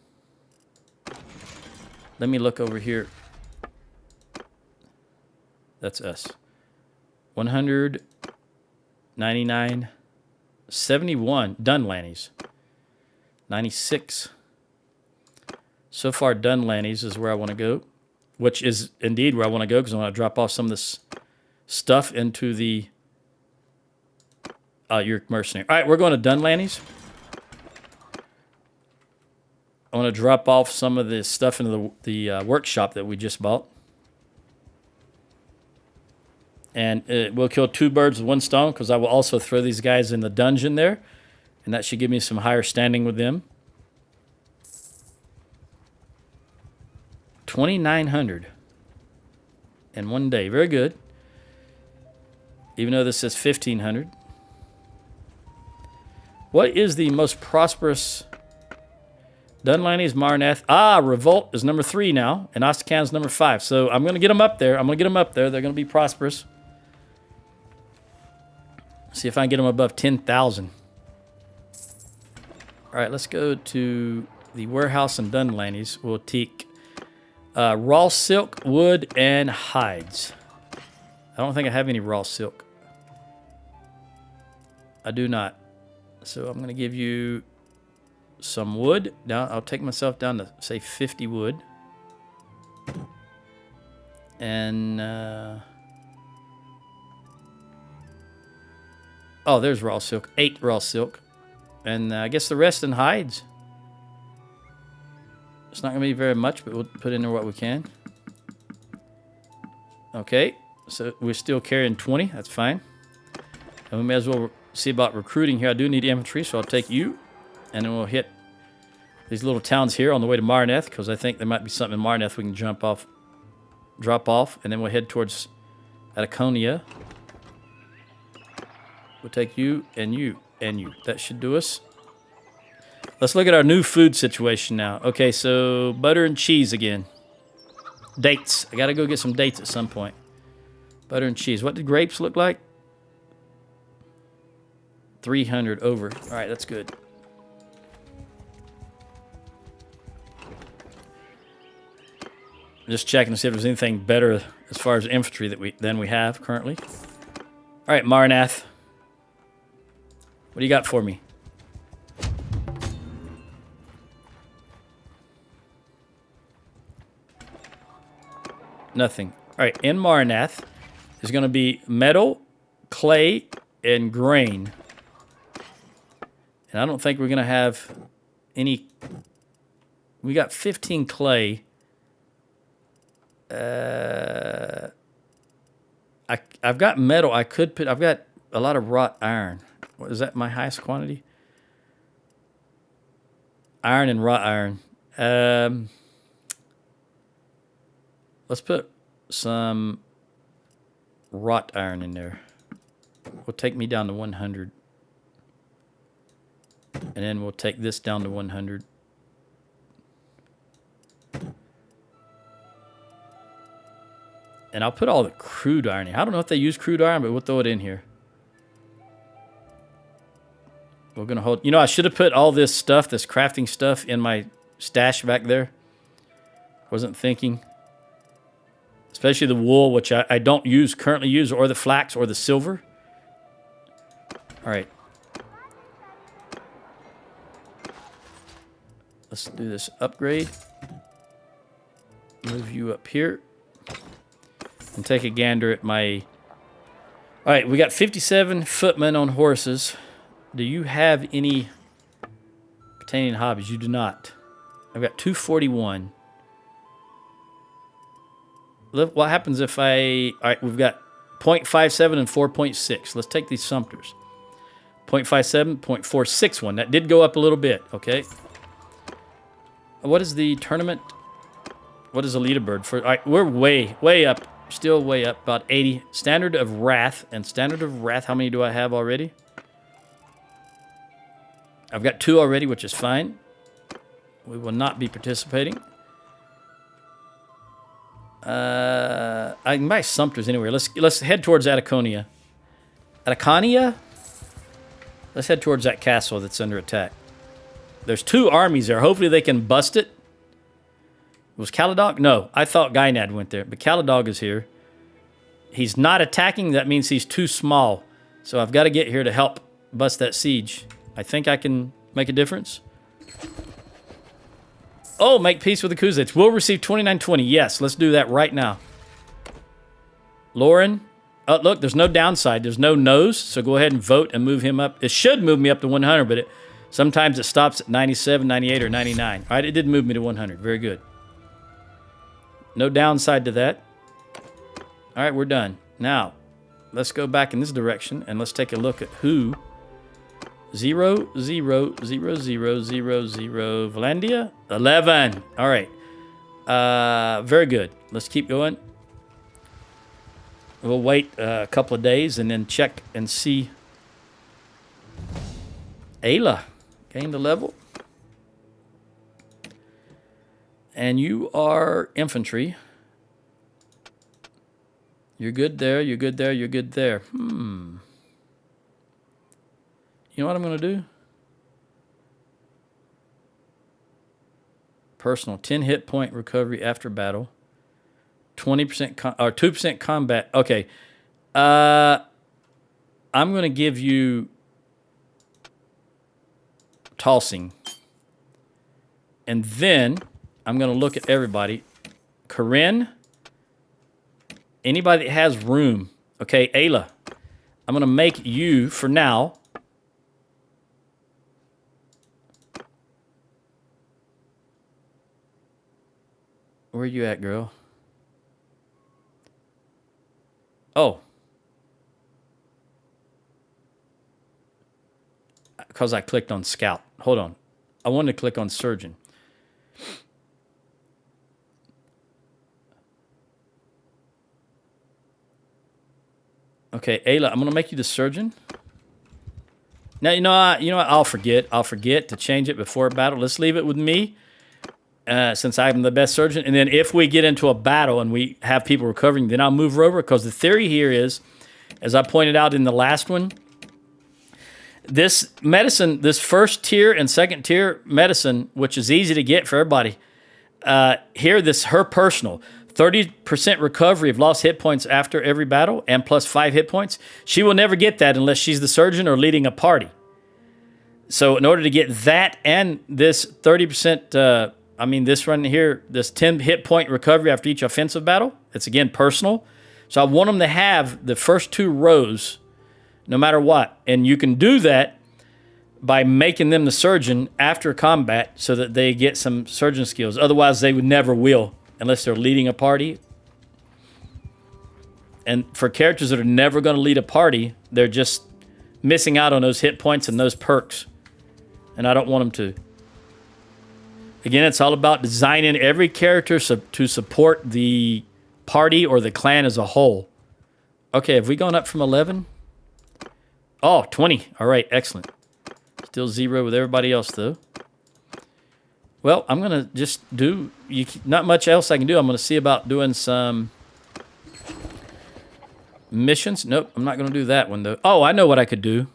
Let me look over here. That's us. 199, 71 Dunlannies. 96. So far, Dunlannies is where I want to go, which is indeed where I want to go because I want to drop off some of this stuff into the your mercenary. All right, we're going to Dunlannies. I want to drop off some of this stuff into the workshop that we just bought. And we'll kill 2 birds with 1 stone because I will also throw these guys in the dungeon there. And that should give me some higher standing with them. 2,900 in 1 day. Very good. Even though this says 1,500. What is the most prosperous Dunlaney's Marnath. Ah, Revolt is number 3 now, and Ostrakan's number 5. So I'm going to get them up there. I'm going to get them up there. They're going to be prosperous. See if I can get them above 10,000. All right, let's go to the warehouse in Dunlaney's. We'll take raw silk, wood, and hides. I don't think I have any raw silk. I do not. So I'm going to give you some wood. Now I'll take myself down to, say, 50 wood. And, oh, there's raw silk. 8 raw silk. And I guess the rest in hides. It's not going to be very much, but we'll put in there what we can. Okay. So we're still carrying 20. That's fine. And we may as well see about recruiting here. I do need infantry, so I'll take you. And then we'll hit these little towns here on the way to Marnath, because I think there might be something in Marnath we can drop off, and then we'll head towards Battania. We'll take you and you and you. That should do us. Let's look at our new food situation now. Okay, so butter and cheese again. Dates. I got to go get some dates at some point. Butter and cheese. What did grapes look like? 300 over. All right, that's good. Just checking to see if there's anything better as far as infantry than we have currently. All right, Marnath. What do you got for me? Nothing. All right, in Marnath is going to be metal, clay, and grain. And I don't think we're going to have any... We got 15 clay. I've got metal. I could put... I've got a lot of wrought iron. What, is that my highest quantity? Iron and wrought iron. Let's put some wrought iron in there. Will take me down to 100. And then we'll take this down to 100. And I'll put all the crude iron in. I don't know if they use crude iron, but we'll throw it in here. We're going to hold... You know, I should have put all this stuff, this crafting stuff, in my stash back there. Wasn't thinking. Especially the wool, which I don't currently use, or the flax, or the silver. All right. Let's do this upgrade. Move you up here. And take a gander at my... All right, we got 57 footmen on horses. Do you have any Battanian hobbies? You do not. I've got 241. Look, what happens if I... All right, we've got 0.57 and 4.6. Let's take these Sumters. 0.57, 0.461. That did go up a little bit, okay? What is the tournament? What is the leaderboard for? All right, we're way up. Still way up, about 80. Standard of Wrath. And Standard of Wrath, how many do I have already? I've got 2 already, which is fine. We will not be participating. I can buy Sumters anywhere. Let's head towards Battania. Battania? Let's head towards that castle that's under attack. There's 2 armies there. Hopefully they can bust it. Was Calradia? No, I thought Gynad went there, but Calradia is here. He's not attacking. That means he's too small. So I've got to get here to help bust that siege. I think I can make a difference. Oh, make peace with the Kuzits. We'll receive 2920. Yes, let's do that right now. Lauren. Oh, look, there's no downside. There's no nose, so go ahead and vote and move him up. It should move me up to 100, but sometimes it stops at 97, 98, or 99. All right, it did move me to 100. Very good. No downside to that. All right, we're done. Now, let's go back in this direction, and let's take a look at who... 0, 0, 0, 0, 0, 0. Valandia? 11. All right. Very good. Let's keep going. We'll wait a couple of days and then check and see. Ayla gained a level. And you are infantry. You're good there, you're good there, you're good there. You know what I'm going to do? Personal, 10 hit point recovery after battle. 20% or 2% combat. Okay. I'm going to give you tossing. And then I'm going to look at everybody. Corinne, anybody that has room. Okay, Ayla, I'm going to make you, for now, where are you at, girl? Oh. Because I clicked on Scout. Hold on. I wanted to click on Surgeon. Okay, Ayla, I'm going to make you the Surgeon. Now, you know what? I'll forget. I'll forget to change it before a battle. Let's leave it with me, since I'm the best Surgeon. And then if we get into a battle and we have people recovering, then I'll move her over. Because the theory here is, as I pointed out in the last one, this medicine, this first tier and second tier medicine, which is easy to get for everybody, here, her personal 30% recovery of lost hit points after every battle and plus 5 hit points. She will never get that unless she's the surgeon or leading a party. So in order to get that and this 30%, this run here, this 10 hit point recovery after each offensive battle, it's again personal. So I want them to have the first 2 rows no matter what. And you can do that by making them the surgeon after combat so that they get some surgeon skills. Otherwise, they would never will unless they're leading a party. And for characters that are never going to lead a party, they're just missing out on those hit points and those perks. And I don't want them to. Again, it's all about designing every character to support the party or the clan as a whole. Okay, have we gone up from 11? Oh, 20. All right, excellent. Still 0 with everybody else, though. Well, I'm going to just do... not much else I can do. I'm going to see about doing some missions. Nope, I'm not going to do that one, though. Oh, I know what I could do.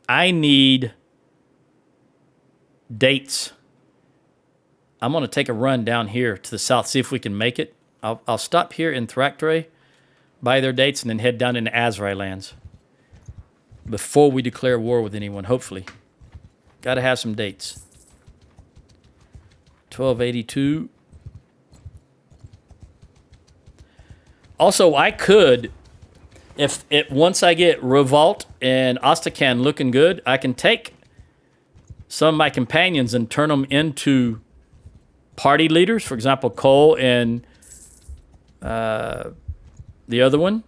I need dates. I'm going to take a run down here to the south, see if we can make it. I'll stop here in Thraktre, buy their dates, and then head down into Azrai lands before we declare war with anyone, hopefully. Got to have some dates. 1282. Also, I could, once I get Revolt and Astrakhan looking good, I can take some of my companions and turn them into party leaders. For example, Cole and the other one.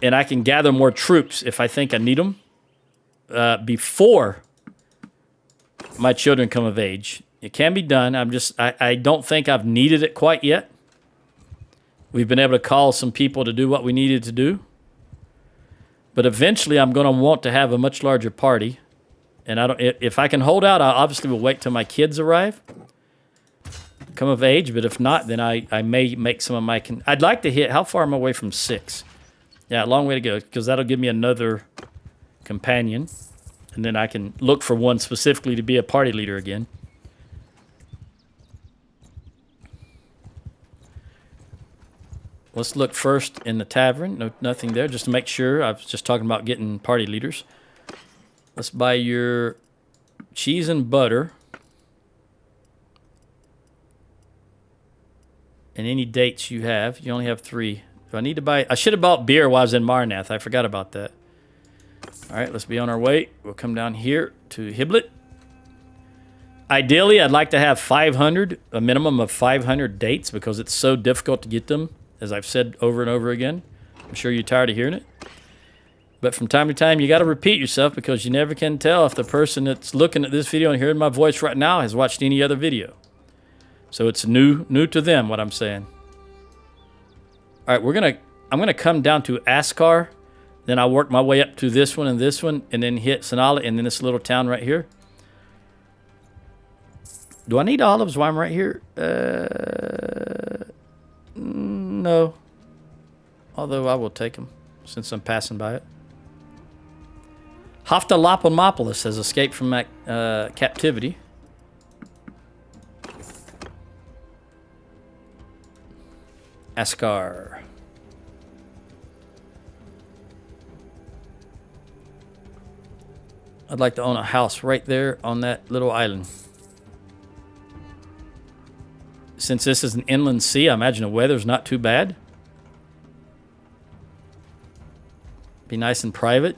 And I can gather more troops if I think I need them before my children come of age. It can be done. I don't think I've needed it quite yet. We've been able to call some people to do what we needed to do. But eventually I'm going to want to have a much larger party. And if I can hold out, I obviously will wait till my kids arrive, come of age. But if not, then I may make some of my... I'd like to hit... How far am I away from 6? Yeah, a long way to go, because that'll give me another companion. And then I can look for one specifically to be a party leader again. Let's look first in the tavern. No, nothing there, just to make sure. I was just talking about getting party leaders. Let's buy your cheese and butter. And any dates you have. You only have 3. Do I need to buy... I should have bought beer while I was in Marnath. I forgot about that. All right, let's be on our way. We'll come down here to Hiblet. Ideally, I'd like to have 500, a minimum of 500 dates, because it's so difficult to get them, as I've said over and over again. I'm sure you're tired of hearing it. But from time to time, you got to repeat yourself, because you never can tell if the person that's looking at this video and hearing my voice right now has watched any other video. So it's new to them, what I'm saying. All right, I'm gonna come down to Askar, then I'll work my way up to this one, and then hit Sanala, and then this little town right here. Do I need olives while I'm right here? No. Although I will take them since I'm passing by it. Haftalopomopolis has escaped from captivity. Askar. I'd like to own a house right there on that little island. Since this is an inland sea, I imagine the weather's not too bad. Be nice and private.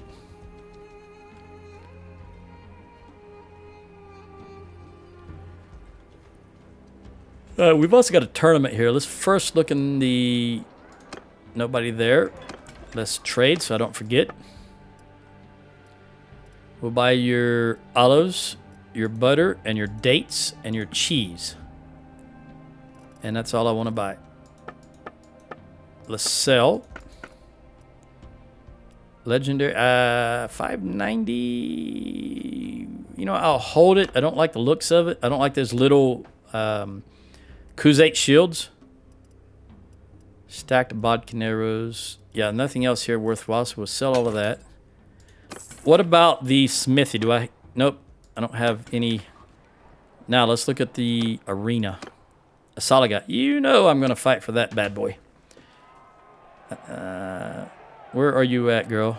We've also got a tournament here. Let's first look in the... Nobody there. Let's trade so I don't forget. We'll buy your olives, your butter, and your dates, and your cheese. And that's all I want to buy. Let's sell. Legendary, 590. You know, I'll hold it. I don't like the looks of it. I don't like those little Kuzate shields. Stacked bodkin arrows. Yeah, nothing else here worthwhile, so we'll sell all of that. What about the smithy? Do I... Nope, I don't have any... Now, let's look at the arena. Asalaga. You know I'm going to fight for that bad boy. Where are you at, girl?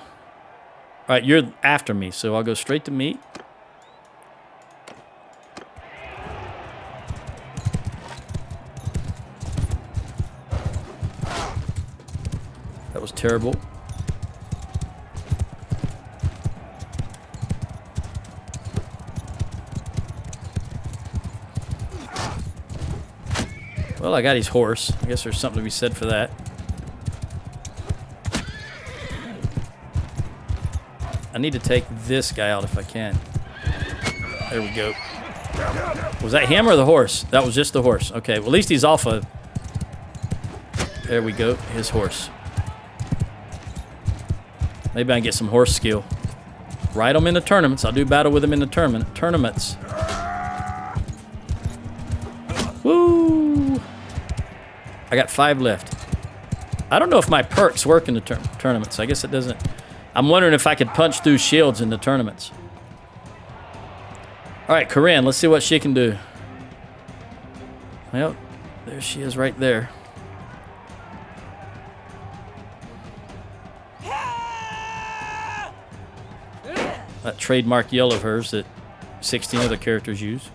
All right, you're after me, so I'll go straight to meet. That was terrible. Well, I got his horse. I guess there's something to be said for that. I need to take this guy out if I can. There we go. Was that him or the horse? That was just the horse. Okay, well, at least he's off of... There we go, his horse. Maybe I can get some horse skill. Ride him in the tournaments. I'll do battle with him in the tournaments. Woo! I got 5 left. I don't know if my perks work in the tournaments. I guess it doesn't. I'm wondering if I could punch through shields in the tournaments. All right, Corinne, let's see what she can do. Well, there she is right there. That trademark yell of hers that 16 other characters use.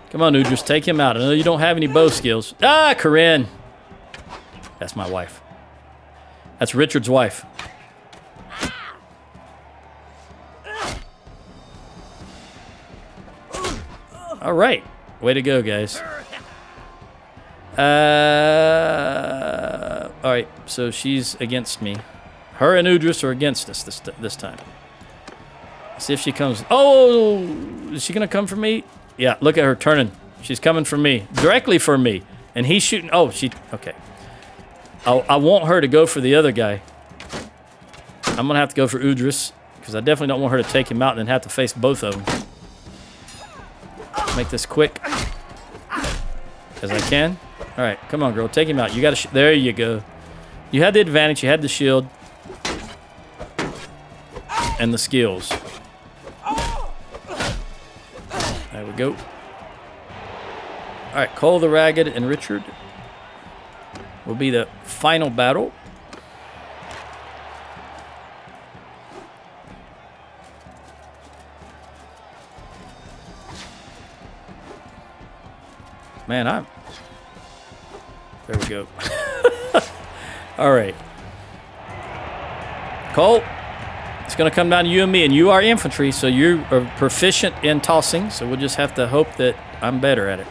Come on, Udris, take him out. I know you don't have any bow skills. Ah, Corinne. That's my wife. That's Richard's wife. All right. Way to go, guys. All right, so she's against me. Her and Udris are against us this time. Let's see if she comes. Oh, is she going to come for me? Yeah, look at her turning. She's coming for me. Directly for me. And he's shooting. Oh, she... Okay. I want her to go for the other guy. I'm going to have to go for Udris. Because I definitely don't want her to take him out and then have to face both of them. Make this quick. As I can. All right, come on, girl. Take him out. You got to... There you go. You had the advantage. You had the shield. And the skills. There we go. All right, Cole the Ragged and Richard will be the final battle. Man, there we go. All right. Cole, it's going to come down to you and me, and you are infantry, so you are proficient in tossing, so we'll just have to hope that I'm better at it.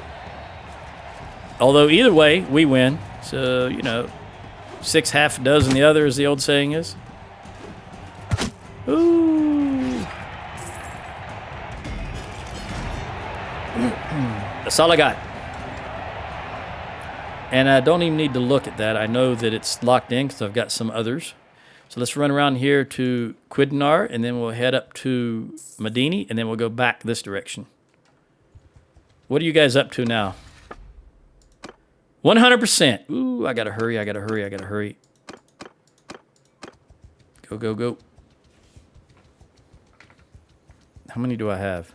Although either way, we win. So, you know, 6 half a dozen the other, as the old saying is. Ooh. That's all I got. And I don't even need to look at that. I know that it's locked in because I've got some others. So let's run around here to Quidinar, and then we'll head up to Medini, and then we'll go back this direction. What are you guys up to now? 100%. Ooh, I gotta hurry, I gotta hurry, I gotta hurry. Go, go, go. How many do I have?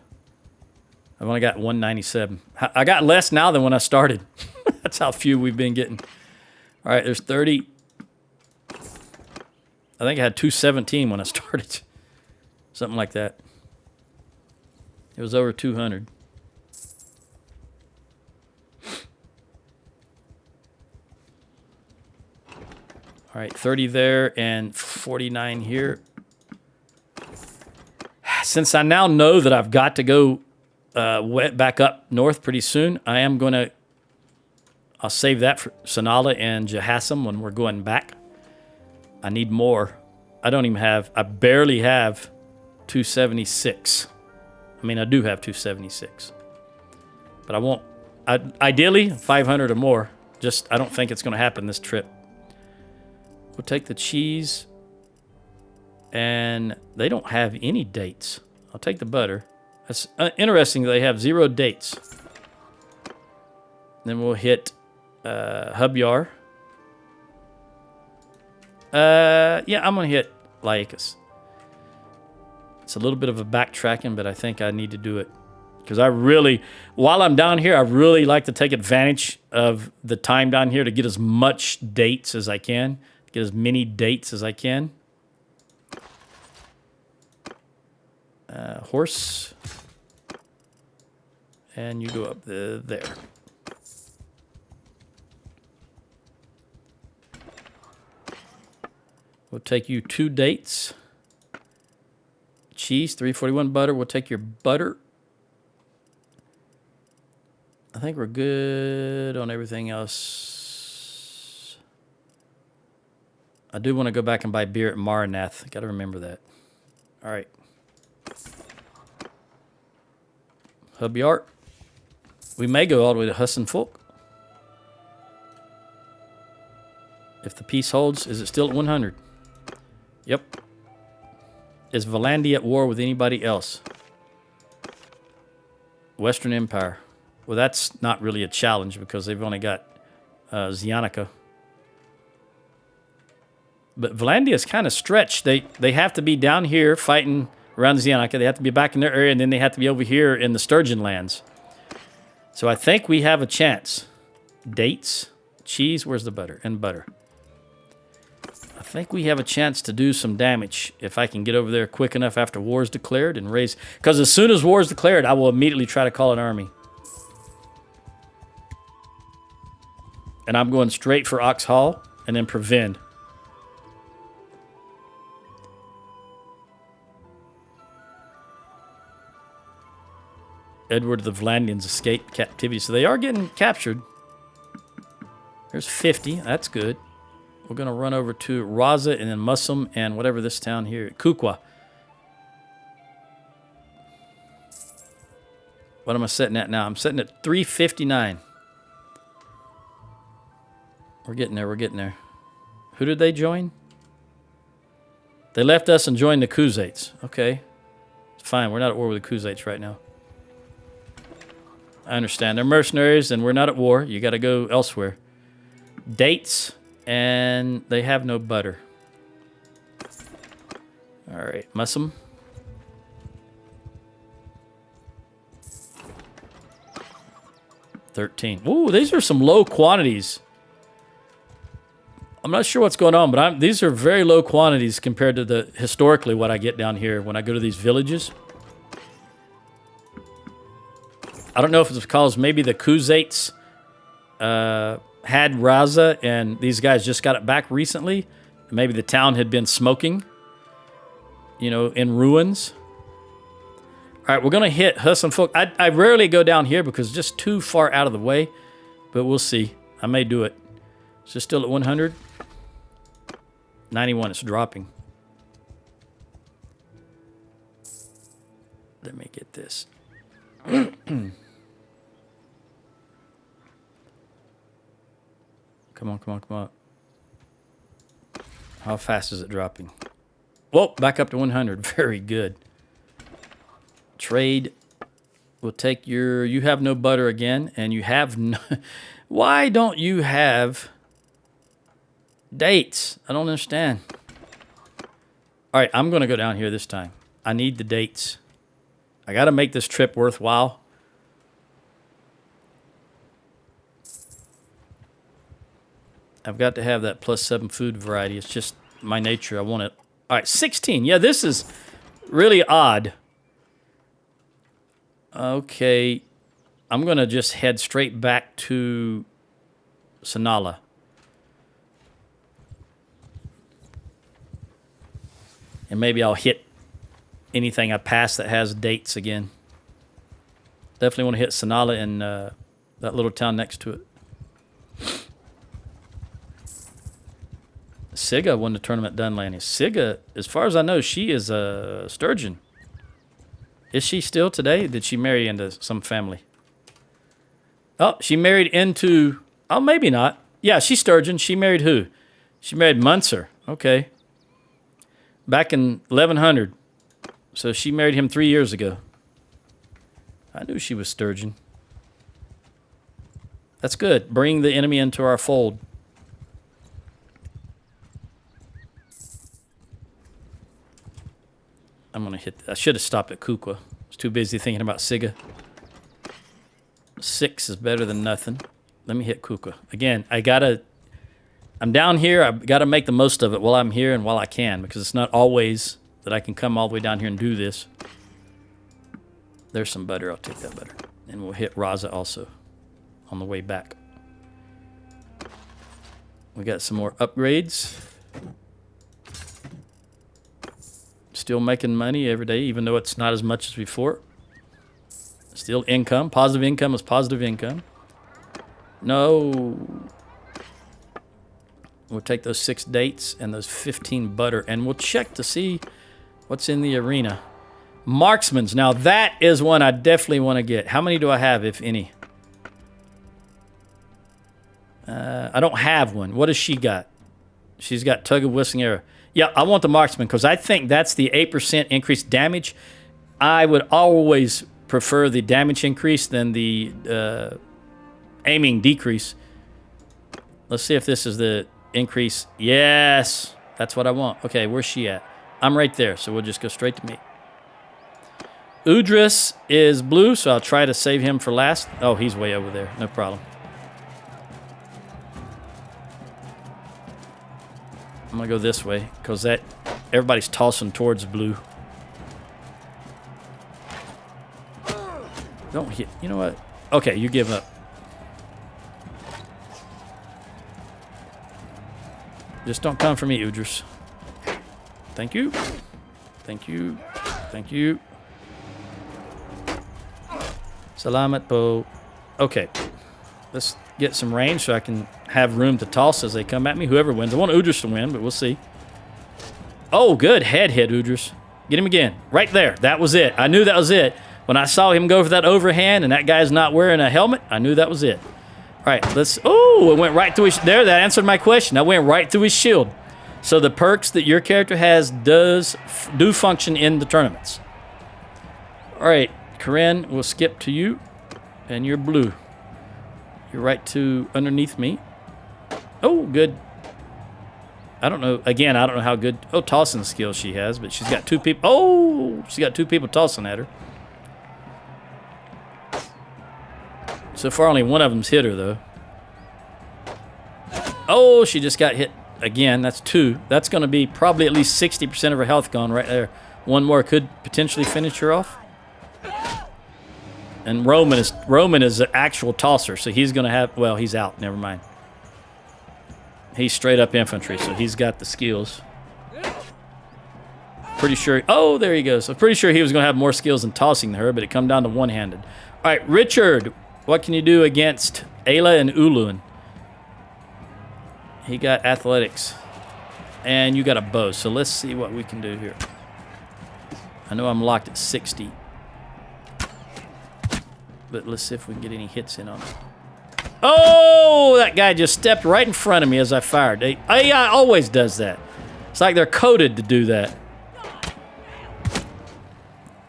I've only got 197. I got less now than when I started. That's how few we've been getting. All right, there's 30. I think I had 217 when I started. Something like that. It was over 200. All right, 30 there and 49 here. Since I now know that I've got to go back up north pretty soon, I am going to... I'll save that for Sanala and Jahassim when we're going back. I need more. I barely have 276. I mean, I do have 276. But I won't... ideally, 500 or more. Just, I don't think it's going to happen this trip. We'll take the cheese. And they don't have any dates. I'll take the butter. That's interesting that they have 0 dates. Then we'll hit Hubyar. Yeah, I'm going to hit Laicus. It's a little bit of a backtracking, but I think I need to do it. Because I really, while I'm down here, I really like to take advantage of the time down here to get as much dates as I can. Get as many dates as I can. Horse. And you go up there. We'll take you 2 dates. Cheese, 341 butter. We'll take your butter. I think we're good on everything else. I do want to go back and buy beer at Maranath. Got to remember that. All right. Hubyart. We may go all the way to Hussenfolk. If the peace holds, is it still at 100? Yep. Is Valandia at war with anybody else? Western Empire. Well, that's not really a challenge because they've only got Zianica. But Valandia is kind of stretched. They have to be down here fighting around Zianica. They have to be back in their area, and then they have to be over here in the Sturgeon lands. So I think we have a chance. Dates, cheese, where's the butter? And butter. I think we have a chance to do some damage if I can get over there quick enough after war is declared and raise... Because as soon as war is declared, I will immediately try to call an army. And I'm going straight for Oxhall and then Prevend. Edward the Vlandians escaped captivity. So they are getting captured. There's 50. That's good. We're going to run over to Raza and then Musum and whatever this town here. Kukwa. What am I setting at now? I'm setting at 359. We're getting there. We're getting there. Who did they join? They left us and joined the Khuzaits. Okay. It's fine. We're not at war with the Khuzaits right now. I understand. They're mercenaries and we're not at war. You got to go elsewhere. Dates, and they have no butter. All right, Musum. $13. Ooh, these are some low quantities. I'm not sure what's going on, but these are very low quantities compared to the historically what I get down here when I go to these villages. I don't know if it's because maybe the Khuzaits had Raza and these guys just got it back recently. Maybe the town had been smoking, you know, in ruins. All right, we're going to hit Hussenfolk. I rarely go down here because it's just too far out of the way, but we'll see. I may do it. Is it still at 100? 91, it's dropping. Let me get this. Come on, come on, come on. How fast is it dropping? Whoa, back up to 100. Very good. Trade. We'll take your... You have no butter again, and you have no... Why don't you have dates? I don't understand. All right, I'm going to go down here this time. I need the dates. I got to make this trip worthwhile. I've got to have that +7 food variety. It's just my nature. I want it. All right, 16. Yeah, this is really odd. Okay. I'm going to just head straight back to Sanala. And maybe I'll hit anything I pass that has dates again. Definitely want to hit Sanala and that little town next to it. Sigga won the tournament Dunlanny. Sigga, as far as I know, she is a sturgeon. Is she still today? Did she marry into some family? Oh, she married into... Oh, maybe not. Yeah, she's sturgeon. She married who? She married Munzer. Okay. Back in 1100. So she married him 3 years ago. I knew she was sturgeon. That's good. Bring the enemy into our fold. I'm going to hit... I should have stopped at Kukwa. I was too busy thinking about Sigga. 6 is better than nothing. Let me hit Kukwa. Again, I'm down here. I've got to make the most of it while I'm here and while I can, because it's not always that I can come all the way down here and do this. There's some butter. I'll take that butter. And we'll hit Raza also on the way back. We got some more upgrades. Still making money every day, even though it's not as much as before. Still income. Positive income is positive income. No. We'll take those 6 dates and those 15 butter, and we'll check to see what's in the arena. Marksman's. Now, that is one I definitely want to get. How many do I have, if any? I don't have one. What has she got? She's got Tug of Whistling Arrow. Yeah, I want the Marksman because I think that's the 8% increased damage. I would always prefer the damage increase than the aiming decrease. Let's see if this is the increase. Yes, that's what I want. Okay, where's she at? I'm right there, so we'll just go straight to me. Udris is blue, so I'll try to save him for last. Oh, he's way over there. No problem. I'm going to go this way because everybody's tossing towards blue. Don't hit. You know what? Okay, you give up. Just don't come for me, Udris. Thank you. Thank you. Thank you. Salamat po. Okay. Let's get some range so I can have room to toss as they come at me. Whoever wins. I want Udris to win, but we'll see. Oh, good. Head hit, Udris. Get him again. Right there. That was it. I knew that was it. When I saw him go for that overhand and that guy's not wearing a helmet, I knew that was it. All right, let's... Oh, it went right through his... There, that answered my question. I went right through his shield. So the perks that your character has do function in the tournaments. All right, Karen, we'll skip to you. And you're blue. You're right to underneath me. Oh, good. I don't know. Again, I don't know how good... Oh, tossing skills she has, but she's got 2 people... Oh, she's got 2 people tossing at her. So far, only one of them's hit her, though. Oh, she just got hit again. That's 2. That's going to be probably at least 60% of her health gone right there. One more could potentially finish her off. And Roman is an actual tosser, so he's going to have... Well, he's out. Never mind. He's straight up infantry, so he's got the skills. Pretty sure... Oh, there he goes. So pretty sure he was going to have more skills than tossing her, but it come down to one-handed. All right, Richard... What can you do against Ayla and Ulun? He got athletics. And you got a bow. So let's see what we can do here. I know I'm locked at 60. But let's see if we can get any hits in on it. Oh, that guy just stepped right in front of me as I fired. AI always does that. It's like they're coded to do that.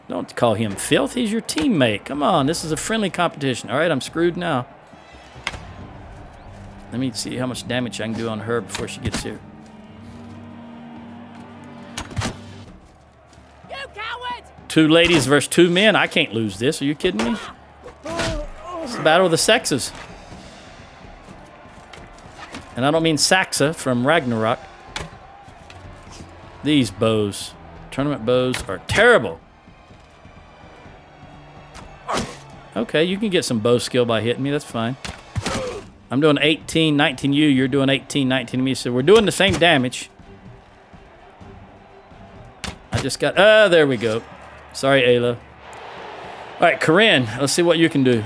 Don't call him filth. He's your teammate. Come on, this is a friendly competition. All right, I'm screwed now. Let me see how much damage I can do on her before she gets here. You coward! 2 ladies versus 2 men. I can't lose this. Are you kidding me? It's the battle of the sexes. And I don't mean Saxa from Ragnarok. These bows, tournament bows, are terrible. Okay, you can get some bow skill by hitting me. That's fine. I'm doing 18, 19 you. You're doing 18, 19 me. So we're doing the same damage. I just got... there we go. Sorry, Ayla. All right, Corinne. Let's see what you can do.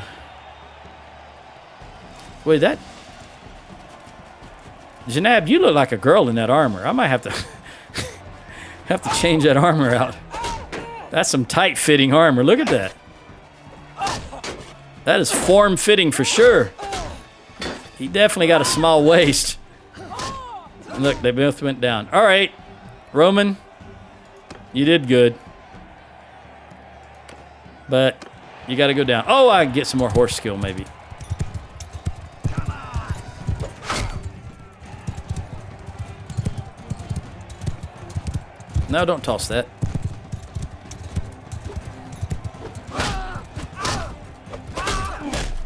Wait, that... Janab, you look like a girl in that armor. I might have to... have to change that armor out. That's some tight-fitting armor. Look at that. That is form-fitting for sure. He definitely got a small waist. Look, they both went down. All right, Roman, you did good. But you got to go down. Oh, I can get some more horse skill maybe. No, don't toss that.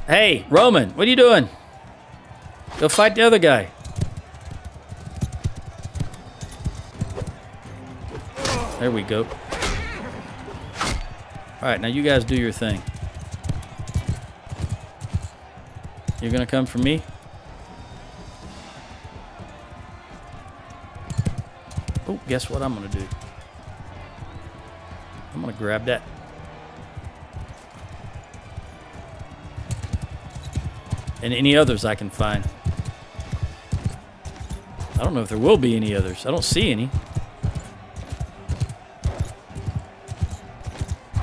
Hey, Roman, what are you doing? Go fight the other guy. There we go. All right, now you guys do your thing. You're gonna come for me? Oh, guess what I'm gonna do? I'm gonna grab that. And any others I can find. I don't know if there will be any others. I don't see any.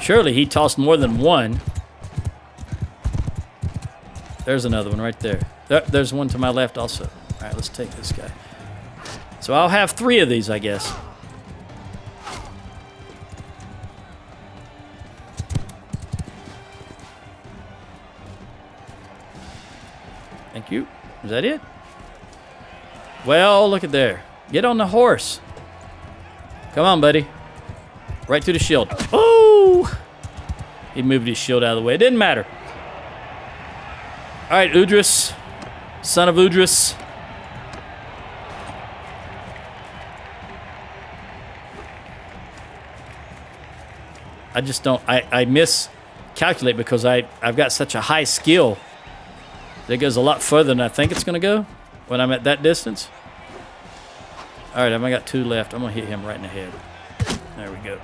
Surely he tossed more than one. There's another one right there. There's one to my left also. All right, let's take this guy. So I'll have 3 of these, I guess. Thank you. Is that it? Well, look at there. Get on the horse. Come on, buddy. Right through the shield. Oh! He moved his shield out of the way. It didn't matter. All right, Udris. Son of Udris. I just don't... I miscalculate because I've got such a high skill. It goes a lot further than I think it's going to go when I'm at that distance. All right, I've only got 2 left. I'm going to hit him right in the head. There we go.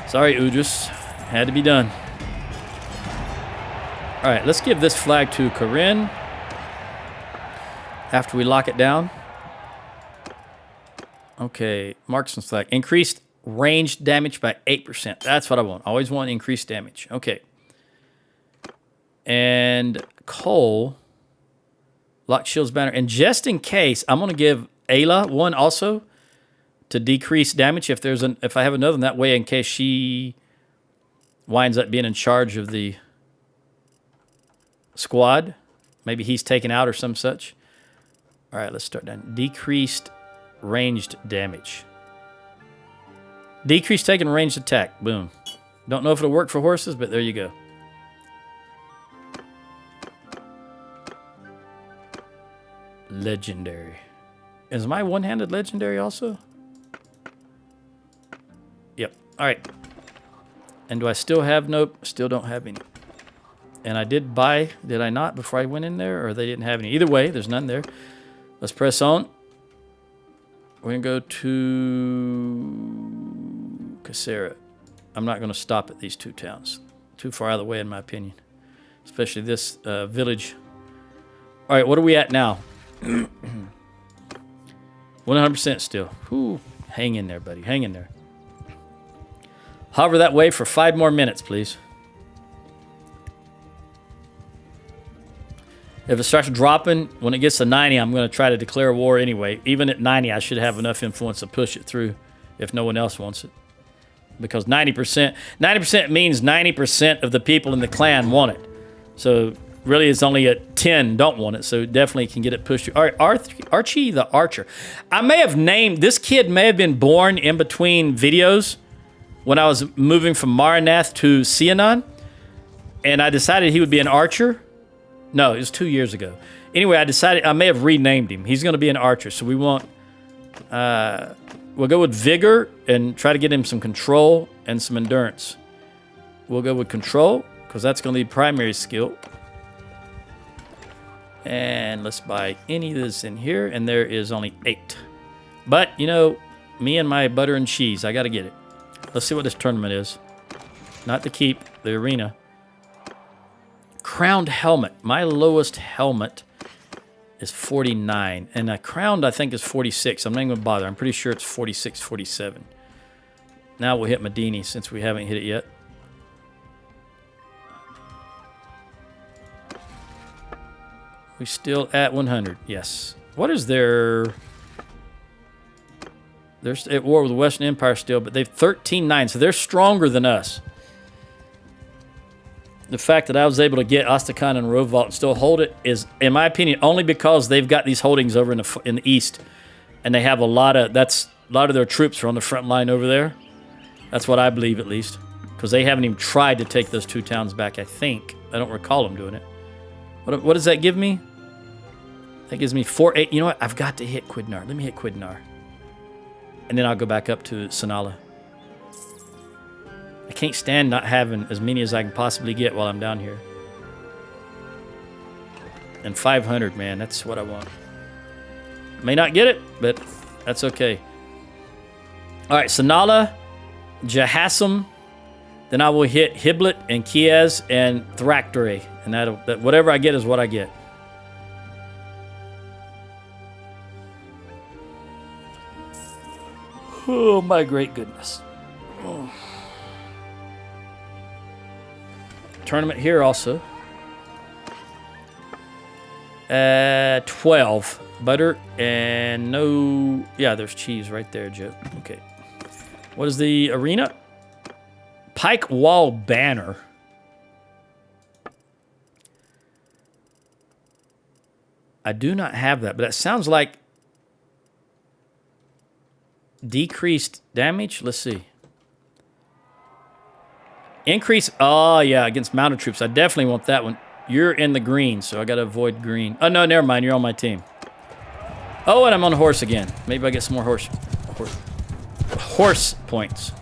Sorry, Udris. Had to be done. All right, let's give this flag to Corinne after we lock it down. Okay, marksman's flag. Increased ranged damage by 8%. That's what I want. Always want increased damage. Okay. And Cole, lock shields banner. And just in case, I'm going to give Ayla one also to decrease damage if I have another one. That way, in case she winds up being in charge of the squad, maybe he's taken out or some such. All right, let's start down. Decreased ranged damage. Decreased taken ranged attack. Boom. Don't know if it'll work for horses, but there you go. Legendary. Is my one-handed legendary also? Yep. All right. And do I still have... Nope. Still don't have any. And I did buy... Did I not before I went in there? Or they didn't have any? Either way, there's none there. Let's press on. We're going to go to... Cassera. I'm not going to stop at these 2 towns. Too far out of the way, in my opinion. Especially this village. All right, what are we at now? 100% still. Whew. Hang in there, buddy. Hang in there. Hover that way for 5 more minutes, please. If it starts dropping, when it gets to 90, I'm going to try to declare war anyway. Even at 90, I should have enough influence to push it through if no one else wants it. Because 90% means 90% of the people in the clan want it. So really it's only at 10 don't want it, so definitely can get it pushed. All right, Archie the Archer. I may have named, this kid may have been born in between videos when I was moving from Maranath to Sianan, and I decided he would be an archer. No, it was 2 years ago. Anyway, I decided I may have renamed him. He's going to be an archer, so we want... we'll go with Vigor and try to get him some control and some endurance. We'll go with control, because that's going to be primary skill. And let's buy any of this in here, and there is only 8. But, you know, me and my butter and cheese, I got to get it. Let's see what this tournament is. Not to keep, the arena. Crowned helmet. My lowest helmet is 49. And a crowned, I think, is 46. I'm not even going to bother. I'm pretty sure it's 46, 47. Now we'll hit Medini since we haven't hit it yet. We still at 100. Yes. What is their... They're at war with the Western Empire still, but they've 13-9, so they're stronger than us. The fact that I was able to get Astrakhan and Rovalt and still hold it is, in my opinion, only because they've got these holdings over in the east, and they have a lot of their troops are on the front line over there. That's what I believe, at least, because they haven't even tried to take those 2 towns back. I think I don't recall them doing it. What does that give me? That gives me 4-8. You know what? I've got to hit Quidnar. Let me hit Quidnar, and then I'll go back up to Sanala. I can't stand not having as many as I can possibly get while I'm down here. And 500, man, that's what I want. May not get it, but that's okay. All right, Sanala, Jahasam, then I will hit Hiblet and Kiez and Thraktere, and that whatever I get is what I get. Oh my great goodness. Oh. Tournament here also. 12. Butter and no... Yeah, there's cheese right there, Joe. Okay. What is the arena? Pike Wall Banner. I do not have that, but that sounds like decreased damage. Let's see. Increase, oh yeah, against mounted troops. I definitely want that one. You're in the green, so I gotta avoid green. Oh no, never mind, you're on my team. Oh, and I'm on a horse again. Maybe I get some more horse points.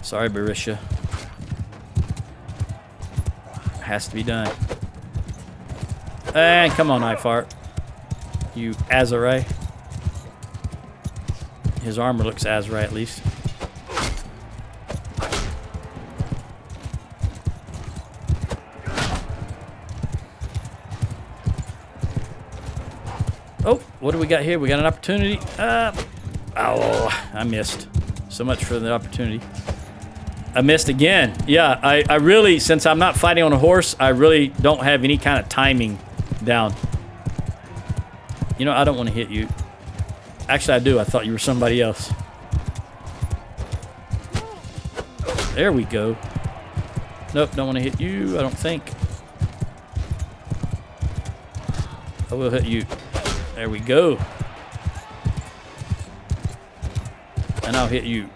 Sorry, Barisha. Has to be done. And come on, Ifart. You Azarai. His armor looks Azarai at least. Oh, what do we got here? We got an opportunity. Oh, I missed. So much for the opportunity. I missed again. Yeah, I really, since I'm not fighting on a horse, I really don't have any kind of timing down. You know, I don't want to hit you. Actually, I do. I thought you were somebody else. There we go. Nope, don't want to hit you, I don't think. I will hit you. There we go. And I'll hit you.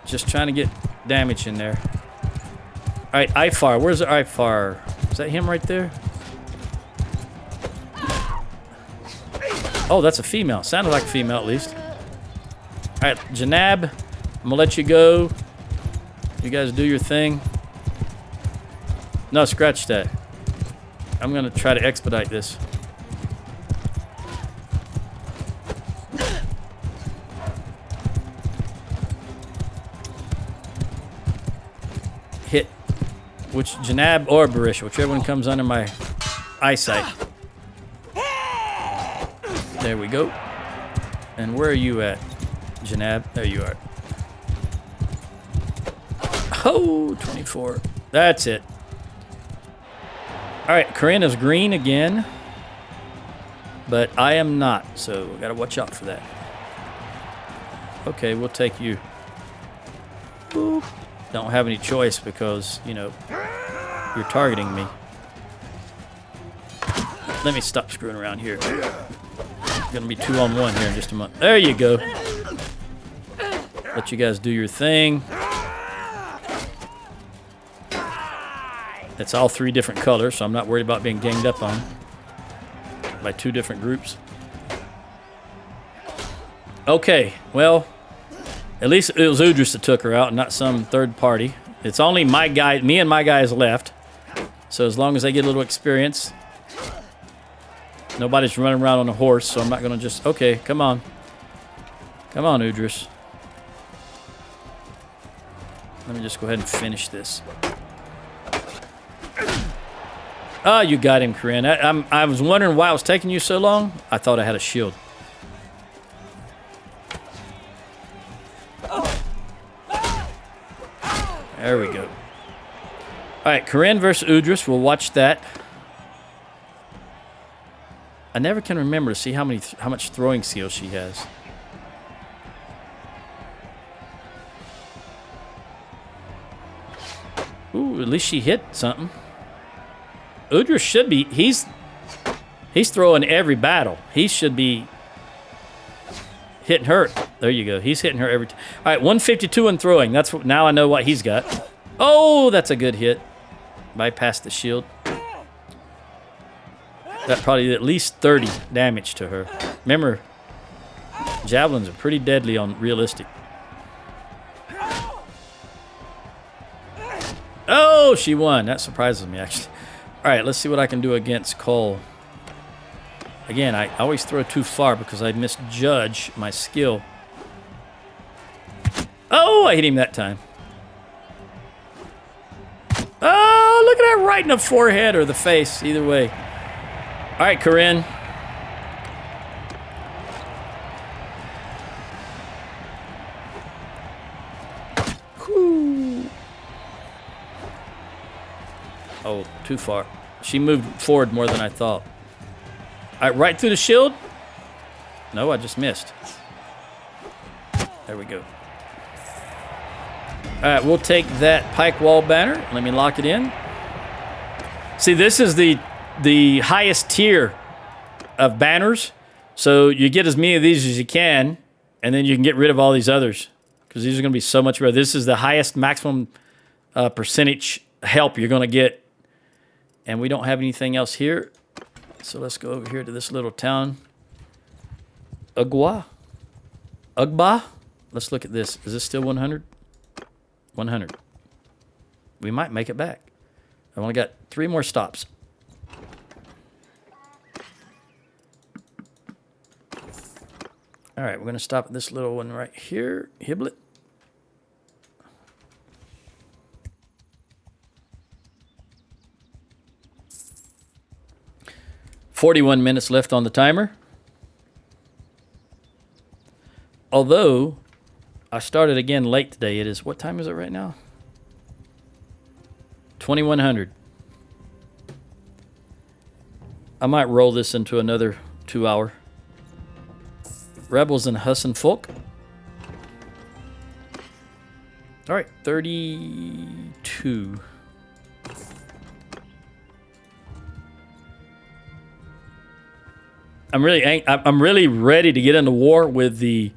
Just trying to get damage in there. Alright, Ifar. Where's the Ifar? Is that him right there? Oh, that's a female. Sounded like a female at least. Alright, Janab. I'm gonna let you go. You guys do your thing. No, scratch that. I'm gonna try to expedite this. Hit which Janab or Barisha, whichever one comes under my eyesight. There we go. And where are you at? Janab. There you are. Oh, 24. That's it. All right, Corinne is green again. But I am not, so got to watch out for that. Okay, we'll take you. Boop. Don't have any choice because, you know, you're targeting me. Let me stop screwing around here. Gonna be 2-on-1 here in just a month. There you go. Let you guys do your thing. It's all 3 different colors, so I'm not worried about being ganged up on by 2 different groups. Okay, well, at least it was Udris that took her out, not some third party. It's only my guy, me and my guys left. So as long as they get a little experience, nobody's running around on a horse, so I'm not gonna just, okay, come on. Come on, Udris. Let me just go ahead and finish this. Oh, you got him, Corinne. I was wondering why it was taking you so long. I thought I had a shield. There we go. All right, Corinne versus Udris. We'll watch that. I never can remember to see how much throwing skill she has. Ooh, at least she hit something. Udris should be, he's throwing every battle. He should be hitting her. There you go. He's hitting her every time. All right, 152 in throwing. That's what, now I know what he's got. Oh, that's a good hit. Bypassed the shield. That probably did at least 30 damage to her. Remember, javelins are pretty deadly on realistic. Oh, she won. That surprises me, actually. All right, let's see what I can do against Cole. Again, I always throw too far because I misjudge my skill. Oh, I hit him that time. Oh, look at that, right in the forehead or the face, either way. All right, Corinne. Whew. Oh, too far. She moved forward more than I thought. All right, right through the shield. No, I just missed. There we go. All right, we'll take that pike wall banner. Let me lock it in. See, this is the highest tier of banners. So you get as many of these as you can, and then you can get rid of all these others because these are going to be so much better. This is the highest maximum percentage help you're going to get. And we don't have anything else here. So let's go over here to this little town. Ugba? Let's look at this. Is this still 100? 100. We might make it back. I've only got 3 more stops. All right, we're going to stop at this little one right here. Hiblet. "41 minutes left on the timer. Although, I started again late today. It is, what time is it right now? 2100. I might roll this into another 2 hour. Rebels and Husson Folk. All right, 32. I'm really ready to get into war with the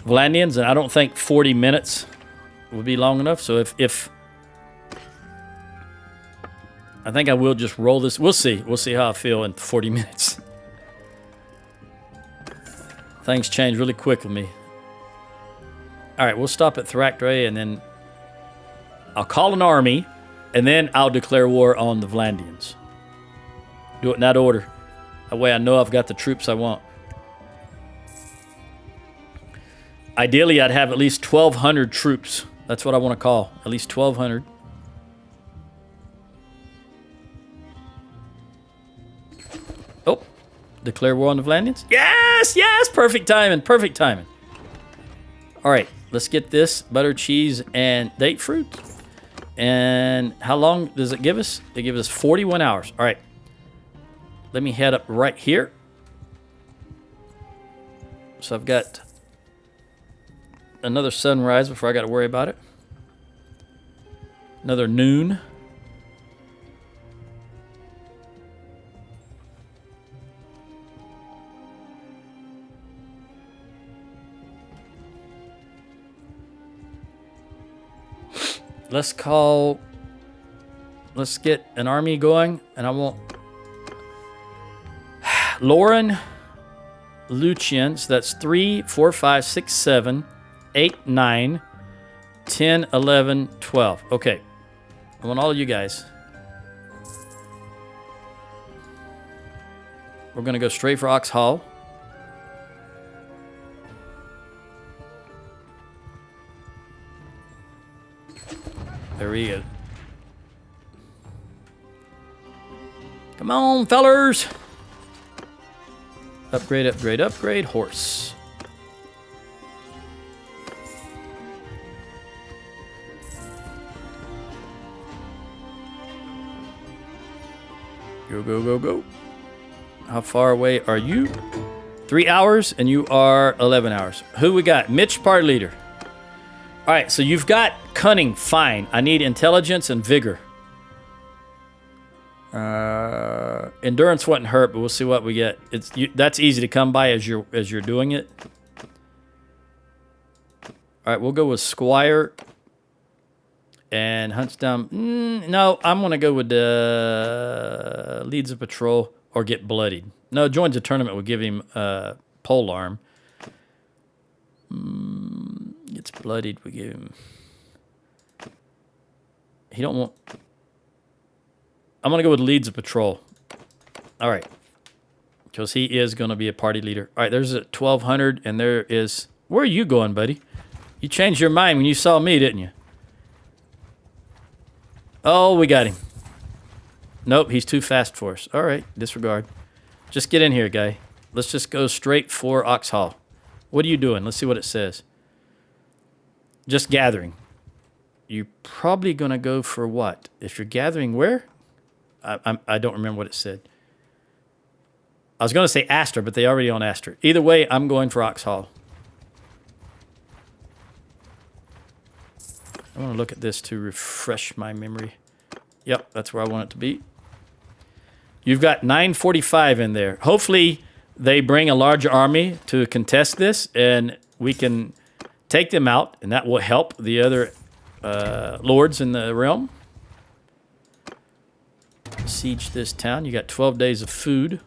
Valandians, and I don't think 40 minutes would be long enough. So if I think I will just roll this. We'll see. We'll see how I feel in 40 minutes. Things change really quick with me. All right, we'll stop at Thrakdray, and then I'll call an army, and then I'll declare war on the Valandians. Do it in that order. That way I know I've got the troops I want. Ideally, I'd have at least 1,200 troops. That's what I want to call. At least 1,200. Oh, declare war on the Valandians? Yes, yes, perfect timing, perfect timing. All right, let's get this butter, cheese, and date fruit. And how long does it give us? It gives us 41 hours. All right. Let me head up right here. So I've got another sunrise before I got to worry about it. Another noon. Let's get an army going, and I won't. Lauren Lucian, so that's 3, 4, 5, 6, 7, 8, 9, 10, 11, 12. Okay. I want all of you guys. We're going to go straight for Ox Hall. There we go. Come on, fellers. Upgrade, upgrade, upgrade. Horse. Go, go, go, go. How far away are you? 3 hours, and you are 11 hours. Who we got? Mitch, party leader. All right, so you've got cunning. Fine. I need intelligence and vigor. Endurance wouldn't hurt, but we'll see what we get. That's easy to come by as you're doing it. All right, we'll go with Squire and hunts down. No, I'm gonna go with leads a patrol or get bloodied. No, joins a tournament will give him pole arm. Gets bloodied, we give him. He don't want. I'm gonna go with leads a patrol. All right, because he is gonna be a party leader. All right, there's a 1200, and there is. Where are you going, buddy? You changed your mind when you saw me, didn't you? Oh, we got him. Nope, he's too fast for us. All right, disregard. Just get in here, guy. Let's just go straight for Ox Hall. What are you doing? Let's see what it says. Just gathering. You're probably going to go for what? If you're gathering where? I don't remember what it said. I was going to say Astor, but they already own Astor. Either way, I'm going for Ox Hall. I want to look at this to refresh my memory. Yep, that's where I want it to be. You've got 945 in there. Hopefully, they bring a larger army to contest this, and we can take them out, and that will help the other lords in the realm. Siege this town. You got 12 days of food.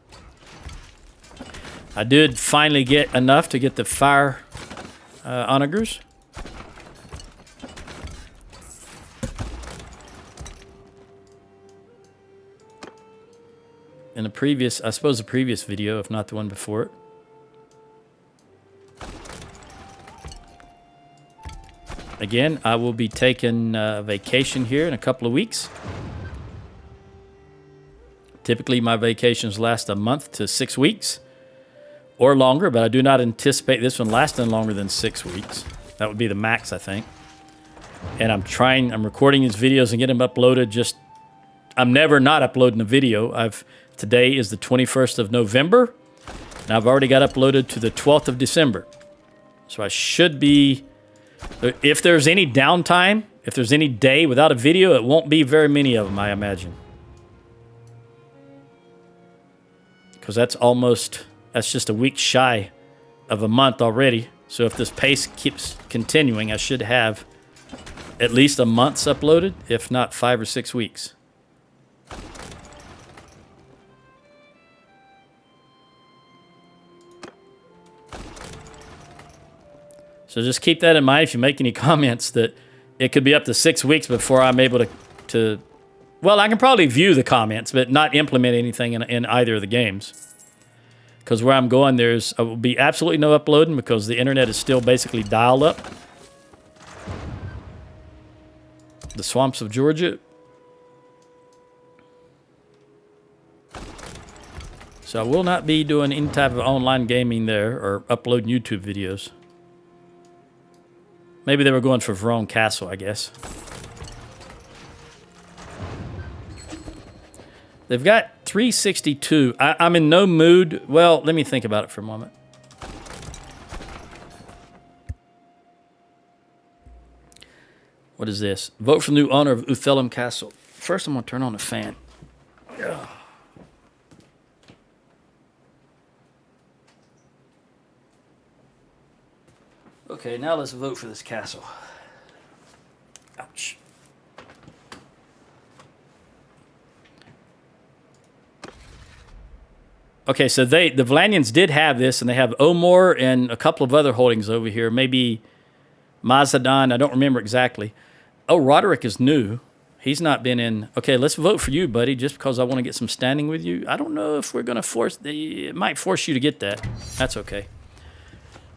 I did finally get enough to get the fire onagers. In the previous, I suppose the previous video, if not the one before it. Again, I will be taking vacation here in a couple of weeks. Typically, my vacations last a month to 6 weeks or longer, but I do not anticipate this one lasting longer than 6 weeks. That would be the max, I think. And I'm recording these videos and getting them uploaded. I'm never not uploading a video. Today is the 21st of November, and I've already got uploaded to the 12th of December. So I should be, if there's any downtime, if there's any day without a video, it won't be very many of them, I imagine. Because that's just a week shy of a month already. So if this pace keeps continuing, I should have at least a month's uploaded, if not 5 or 6 weeks. So just keep that in mind if you make any comments that it could be up to 6 weeks before I'm able to well, I can probably view the comments, but not implement anything in either of the games. Because where I'm going, there will be absolutely no uploading because the internet is still basically dialed up. The swamps of Georgia. So I will not be doing any type of online gaming there or uploading YouTube videos. Maybe they were going for Verone Castle, I guess. They've got 362. I'm in no mood. Well, let me think about it for a moment. What is this? Vote for the new owner of Uthelum Castle. First, I'm going to turn on the fan. Ugh. Okay, now let's vote for this castle. Ouch. Okay, so the Valanians did have this, and they have Omor and a couple of other holdings over here. Maybe Mazadon, I don't remember exactly. Oh, Roderick is new. He's not been in. Okay, let's vote for you, buddy, just because I want to get some standing with you. I don't know if we're going to force. It might force you to get that. That's okay.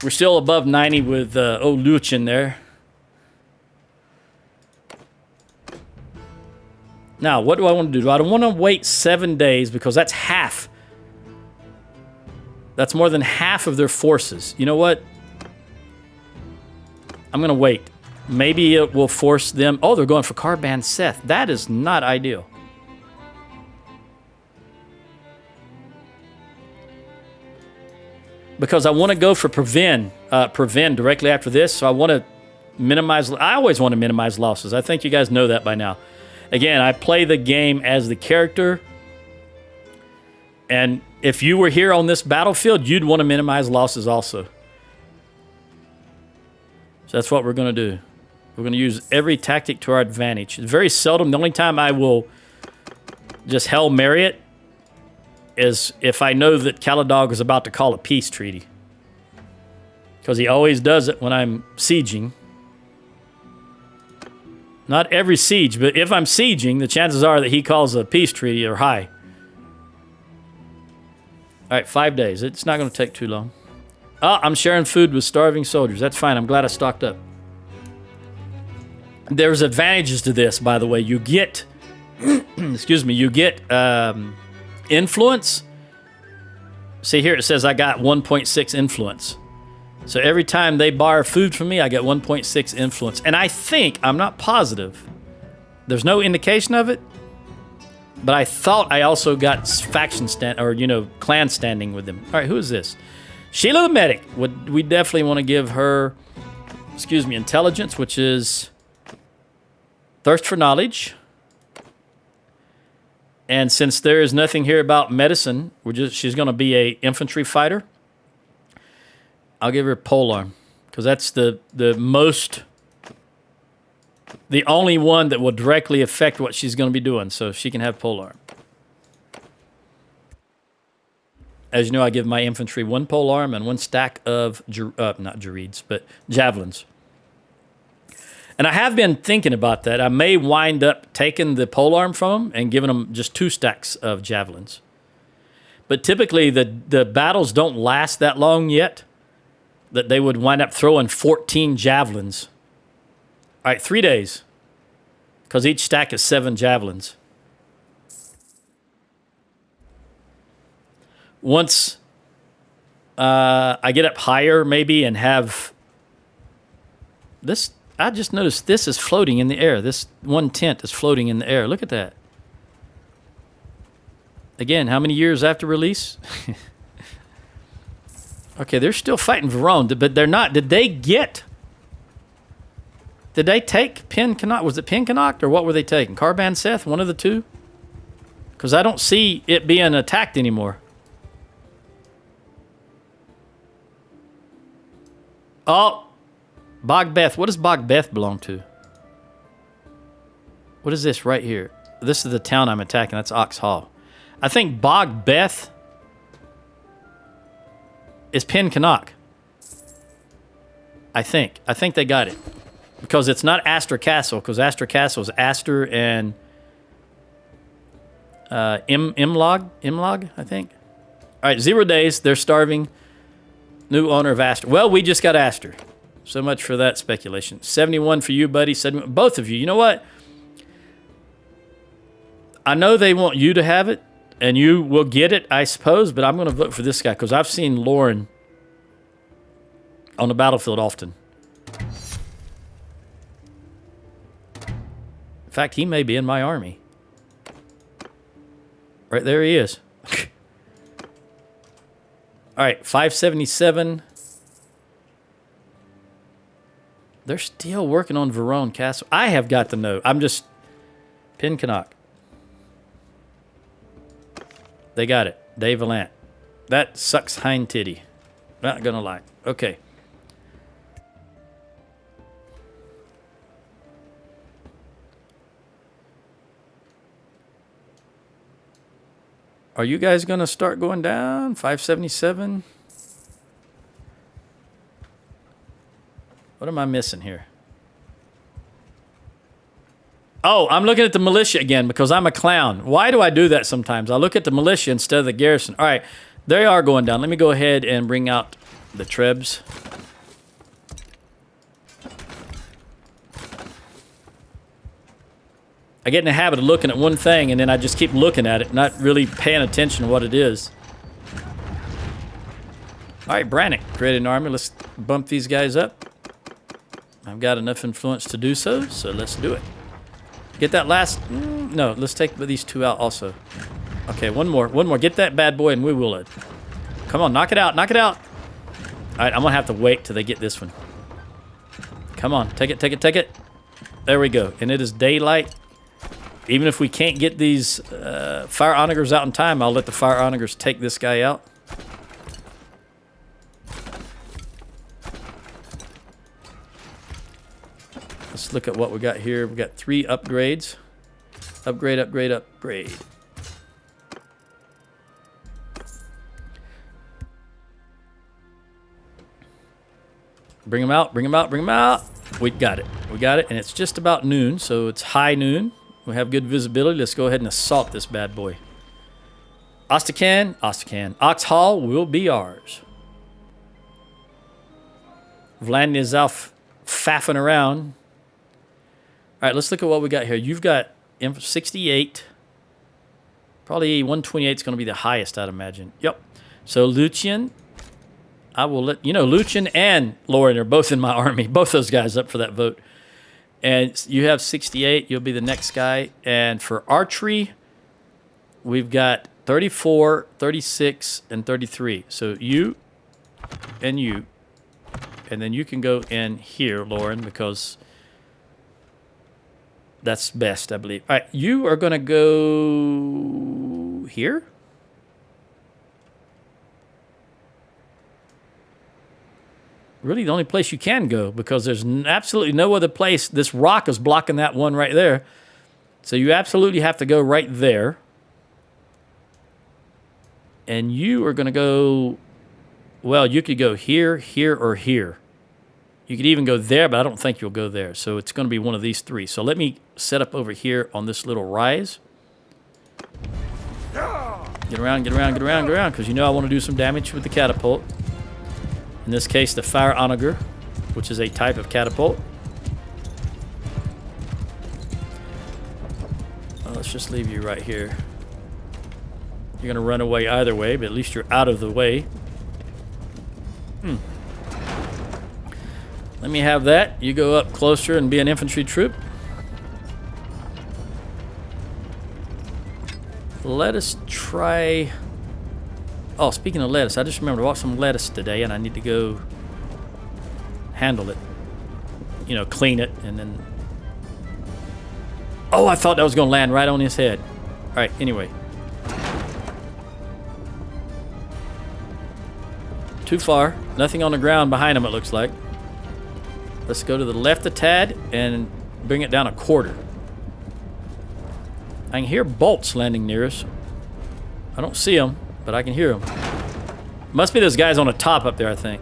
We're still above 90 with Luchen there. Now, what do I want to do? I don't want to wait 7 days because that's half. That's more than half of their forces. You know what? I'm going to wait. Maybe it will force them. Oh, they're going for Carban Seth. That is not ideal. Because I want to go for Prevent directly after this. So I want to minimize. I always want to minimize losses. I think you guys know that by now. Again, I play the game as the character. And if you were here on this battlefield, you'd want to minimize losses also. So that's what we're going to do. We're going to use every tactic to our advantage. It's very seldom. The only time I will just Hail Mary it is if I know that Caladog is about to call a peace treaty. Because he always does it when I'm sieging. Not every siege, but if I'm sieging, the chances are that he calls a peace treaty are high. All right, 5 days. It's not going to take too long. Oh, I'm sharing food with starving soldiers. That's fine. I'm glad I stocked up. There's advantages to this, by the way. You get, excuse me, you get influence. See here, it says I got 1.6 influence. So every time they borrow food from me, I get 1.6 influence. And I think, I'm not positive, there's no indication of it, but I thought I also got faction stand, or, you know, clan standing with them. All right, who is this? Sheila the Medic. We definitely want to give her, excuse me, intelligence, which is thirst for knowledge. And since there is nothing here about medicine, she's going to be a infantry fighter. I'll give her polearm because that's the only one that will directly affect what she's going to be doing. So she can have polearm. As you know, I give my infantry 1 polearm and 1 stack of not Gerids, but javelins. And I have been thinking about that. I may wind up taking the polearm from them and giving them just 2 stacks of javelins. But typically, the battles don't last that long yet, that they would wind up throwing 14 javelins. All right, 3 days, because each stack is 7 javelins. Once I get up higher, maybe, and have this, I just noticed this is floating in the air. This one tent is floating in the air. Look at that. Again, how many years after release? Okay, they're still fighting Verone, but they're not. Did they take Pencaноc? Was it Pencaноc, or what were they taking? Carban Seth, one of the two? Because I don't see it being attacked anymore. Oh, Bogbeth. What does Bogbeth belong to? What is this right here? This is the town I'm attacking. That's Ox Hall. I think Bogbeth is Pencaноc. I think they got it. Because it's not Astor Castle, because Astor Castle is Astor and Imlog, I think. All right, 0 days. They're starving. New owner of Astor. Well, we just got Astor. So much for that speculation. 71 for you, buddy. 71, both of you. You know what? I know they want you to have it, and you will get it, I suppose, but I'm going to vote for this guy because I've seen Lauren on the battlefield often. fact, he may be in my army. Right there he is. All right, 577. They're still working on Verone Castle. I have got to know. I'm just... Pinkennock. They got it. Dave Valant. That sucks hind titty. Not gonna lie. Okay. Are you guys gonna start going down? 577? What am I missing here? Oh, I'm looking at the militia again because I'm a clown. Why do I do that sometimes? I look at the militia instead of the garrison. All right, they are going down. Let me go ahead and bring out the trebs. I get in the habit of looking at one thing and then I just keep looking at it, not really paying attention to what it is. All right, Brannick created an army. Let's bump these guys up. I've got enough influence to do so, so let's do it. Get that last... no, let's take these two out also. Okay, one more. Get that bad boy and we will it. Come on, knock it out, knock it out. All right, I'm going to have to wait till they get this one. Come on, take it. There we go. And it is daylight. Even if we can't get these fire onagers out in time, I'll let the fire onagers take this guy out. Let's look at what we got here. We got 3 upgrades. Upgrade. Bring them out. We got it, and it's just about noon, so it's high noon. We have good visibility. Let's go ahead and assault this bad boy. Ostrakhan. Oxhall will be ours. Vladimir is out faffing around. All right, let's look at what we got here. You've got 68. Probably 128 is going to be the highest, I'd imagine. Yep. So Lucian, I will let... You know, Lucian and Lauren are both in my army. Both those guys up for that vote. And you have 68. You'll be the next guy. And for archery, we've got 34, 36, and 33. So you and you. And then you can go in here, Lauren, because... that's best, I believe. All right, you are going to go here? Really the only place you can go because there's absolutely no other place. This rock is blocking that one right there. So you absolutely have to go right there. And you are going to go... well, you could go here, here, or here. You could even go there, but I don't think you'll go there. So it's going to be one of these 3. So let me set up over here on this little rise. Get around, because you know I want to do some damage with the catapult. In this case, the fire onager, which is a type of catapult. Well, let's just leave you right here. You're going to run away either way, but at least you're out of the way. Let me have that. You go up closer and be an infantry troop. Let us try... oh, speaking of lettuce, I just remembered I bought some lettuce today and I need to go handle it. You know, clean it and then... oh, I thought that was going to land right on his head. All right, anyway. Too far. Nothing on the ground behind him, it looks like. Let's go to the left a tad and bring it down a quarter. I can hear bolts landing near us. I don't see them, but I can hear them. Must be those guys on the top up there, I think.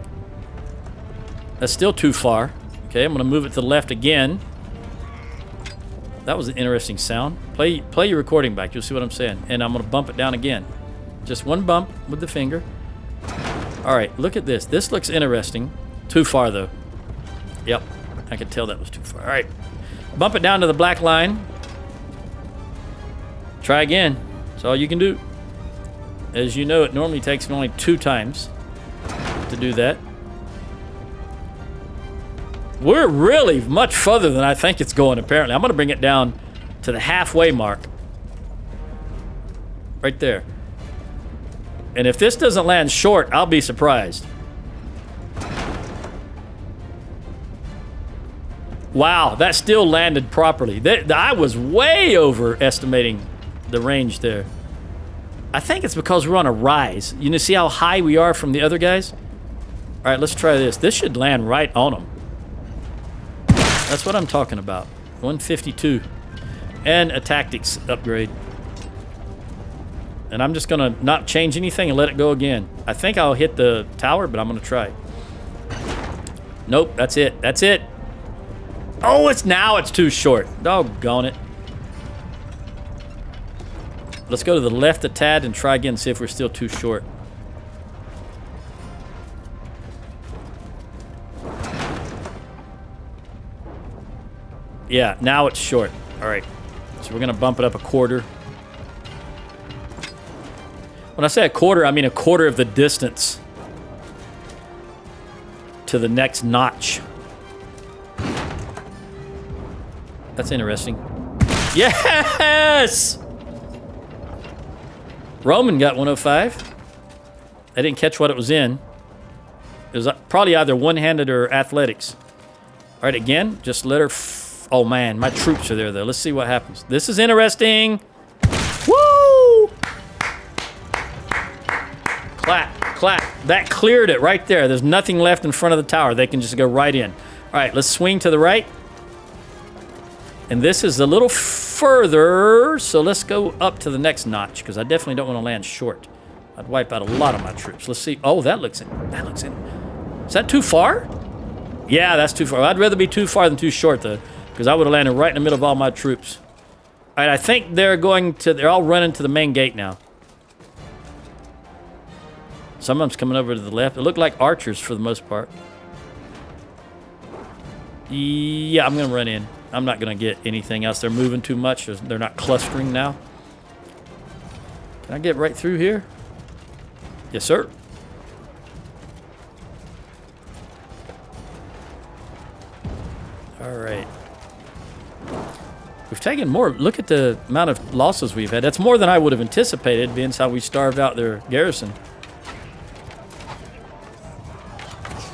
That's still too far. Okay, I'm going to move it to the left again. That was an interesting sound. Play your recording back. You'll see what I'm saying. And I'm going to bump it down again. Just one bump with the finger. All right, look at this. This looks interesting. Too far, though. Yep, I could tell that was too far. All right, bump it down to the black line. Try again. That's all you can do. As you know, it normally takes me only 2 times to do that. We're really much further than I think it's going, apparently. I'm going to bring it down to the halfway mark. Right there. And if this doesn't land short, I'll be surprised. Wow, that still landed properly. I was way overestimating the range there. I think it's because we're on a rise. You know, see how high we are from the other guys? All right, let's try this. This should land right on them. That's what I'm talking about. 152. And a tactics upgrade. And I'm just going to not change anything and let it go again. I think I'll hit the tower, but I'm going to try. Nope, that's it. That's it. Oh, it's too short. Doggone it. Let's go to the left a tad and try again, see if we're still too short. Yeah, now it's short. All right, so we're gonna bump it up a quarter. When I say a quarter, I mean a quarter of the distance to the next notch. That's interesting. Yes! Roman got 105. I didn't catch what it was in. It was probably either one-handed or athletics. All right, again, just let her... oh, man, my troops are there, though. Let's see what happens. This is interesting. Woo! Clap, clap. That cleared it right there. There's nothing left in front of the tower. They can just go right in. All right, let's swing to the right. And this is a little further, so let's go up to the next notch, because I definitely don't want to land short. I'd wipe out a lot of my troops. Let's see. Oh, that looks in. Is that too far? Yeah, that's too far. I'd rather be too far than too short, though, because I would have landed right in the middle of all my troops. All right, I think they're all running to the main gate now. Some of them's coming over to the left. It looked like archers for the most part. Yeah, I'm going to run in. I'm not going to get anything else. They're moving too much. They're not clustering now. Can I get right through here? Yes, sir. All right. We've taken more. Look at the amount of losses we've had. That's more than I would have anticipated, being how we starved out their garrison.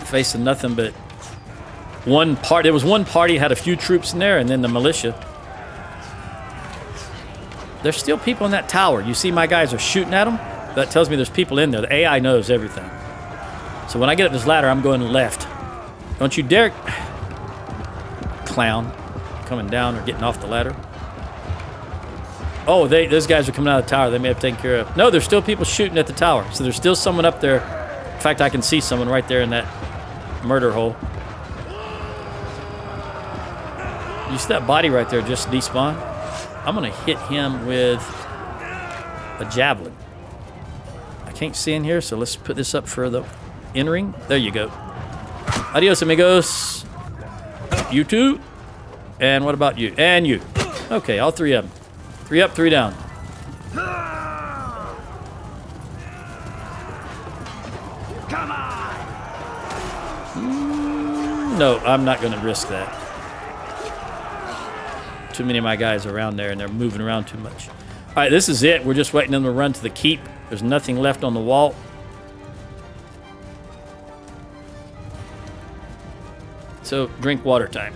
Facing nothing but one part. There was one party had a few troops in there, and then the militia. There's still people in that tower. You see my guys are shooting at them? That tells me there's people in there. The AI knows everything. So when I get up this ladder, I'm going left. Don't you dare... clown. Coming down or getting off the ladder. Oh, those guys are coming out of the tower. They may have taken care of... No, there's still people shooting at the tower. So there's still someone up there. In fact, I can see someone right there in that murder hole. You see that body right there just despawn? I'm going to hit him with a javelin. I can't see in here, so let's put this up for the in-ring. There you go. Adios, amigos. You too. And what about you? And you. Okay, all three of them. 3 up, 3 down. Come on! No, I'm not going to risk that. Too many of my guys around there, and they're moving around too much. All right, this is it. We're just waiting them to run to the keep. There's nothing left on the wall. So, drink water time.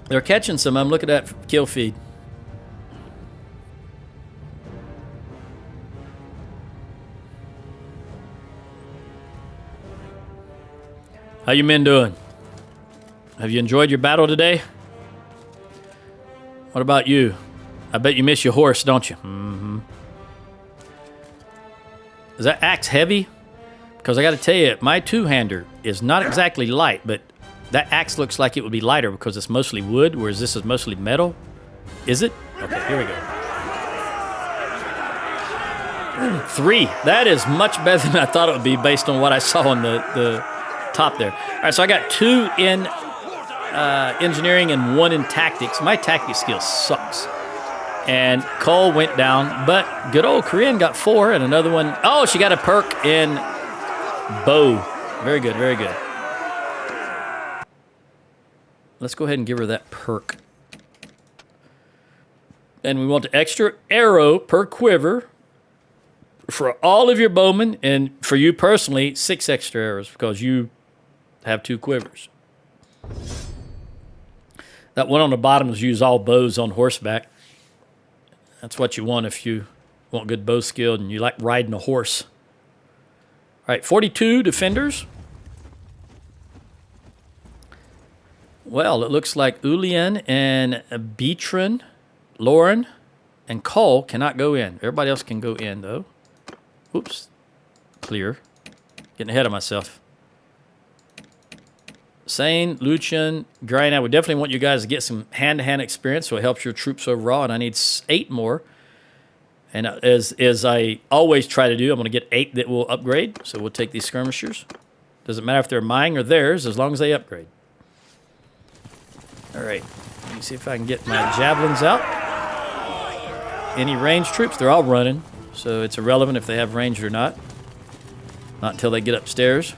They're catching some. I'm looking at kill feed. How you men doing? Have you enjoyed your battle today? What about you? I bet you miss your horse, don't you? Mm-hmm. Is that axe heavy? Because I got to tell you, my two-hander is not exactly light, but that axe looks like it would be lighter because it's mostly wood, whereas this is mostly metal. Is it? Okay, here we go. 3. That is much better than I thought it would be based on what I saw on the top there. All right, so I got 2 in engineering and 1 in tactics. My tactics skill sucks. And Cole went down, but good old Korean got 4 and another one. Oh, she got a perk in bow. Very good, very good. Let's go ahead and give her that perk. And we want the extra arrow per quiver for all of your bowmen, and for you personally, 6 extra arrows because you have 2 quivers. That one on the bottom is use all bows on horseback. That's what you want if you want good bow skill and you like riding a horse. All right, 42 defenders. Well, it looks like Ulian and Beatron, Lauren, and Cole cannot go in. Everybody else can go in, though. Oops. Clear. Getting ahead of myself. Sane, Lucian, Grind. I would definitely want you guys to get some hand-to-hand experience so it helps your troops overall, and I need 8 more. And as I always try to do, I'm going to get 8 that will upgrade, so we'll take these skirmishers. Doesn't matter if they're mine or theirs, as long as they upgrade. All right, let me see if I can get my javelins out. Any ranged troops? They're all running, so it's irrelevant if they have range or not. Not until they get upstairs.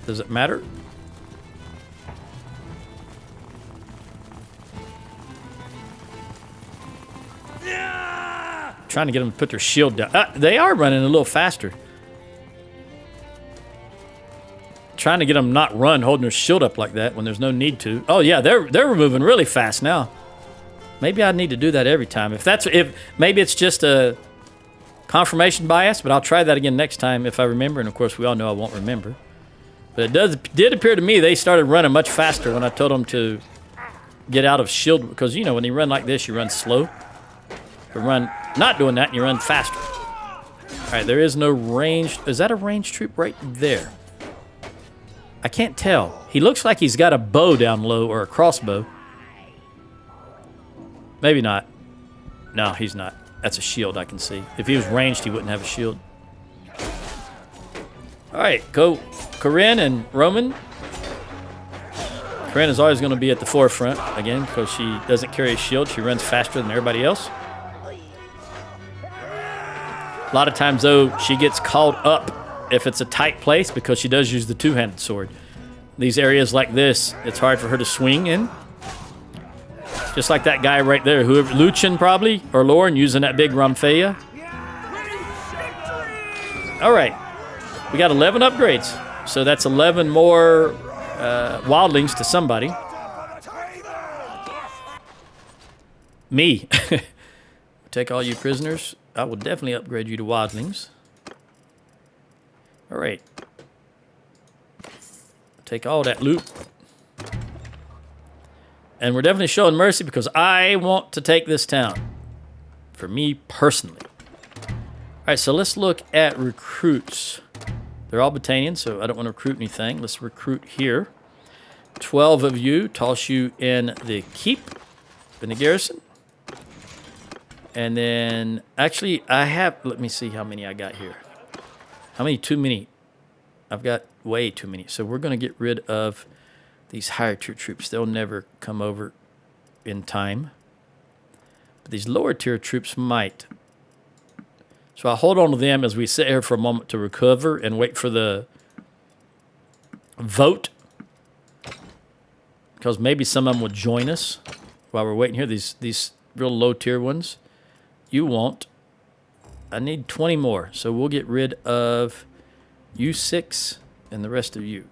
Does it matter? Trying to get them to put their shield down. They are running a little faster. Trying to get them not run holding their shield up like that when there's no need to. Oh yeah, they're moving really fast now. Maybe I need to do that every time. If maybe it's just a confirmation bias, but I'll try that again next time if I remember. And of course, we all know I won't remember. But it did appear to me they started running much faster when I told them to get out of shield, because you know when you run like this, you run slow. But run not doing that, and you run faster. All right, there is no ranged. Is that a ranged troop right there? I can't tell. He looks like he's got a bow down low or a crossbow. Maybe not. No, he's not. That's a shield I can see. If he was ranged, he wouldn't have a shield. All right, go Corinne and Roman. Corinne is always going to be at the forefront, again, because she doesn't carry a shield. She runs faster than everybody else. A lot of times, though, she gets called up if it's a tight place because she does use the two-handed sword. These areas like this, it's hard for her to swing in. Just like that guy right there, whoever, Lucian probably, or Lauren, using that big Ramphea. All right, we got 11 upgrades. So that's 11 more wildlings to somebody. Me. Take all you prisoners. I will definitely upgrade you to wildlings. All right. Take all that loot. And we're definitely showing mercy because I want to take this town. For me personally. All right, so let's look at recruits. They're all Battanian, so I don't want to recruit anything. Let's recruit here. 12 of you. Toss you in the keep, in the garrison. And then, actually, I have, let me see how many I got here. How many? Too many. I've got way too many. So we're going to get rid of these higher tier troops. They'll never come over in time. But these lower tier troops might. So I'll hold on to them as we sit here for a moment to recover and wait for the vote. Because maybe some of them will join us while we're waiting here. These real low tier ones. You won't. I need 20 more. So we'll get rid of you 6 and the rest of you.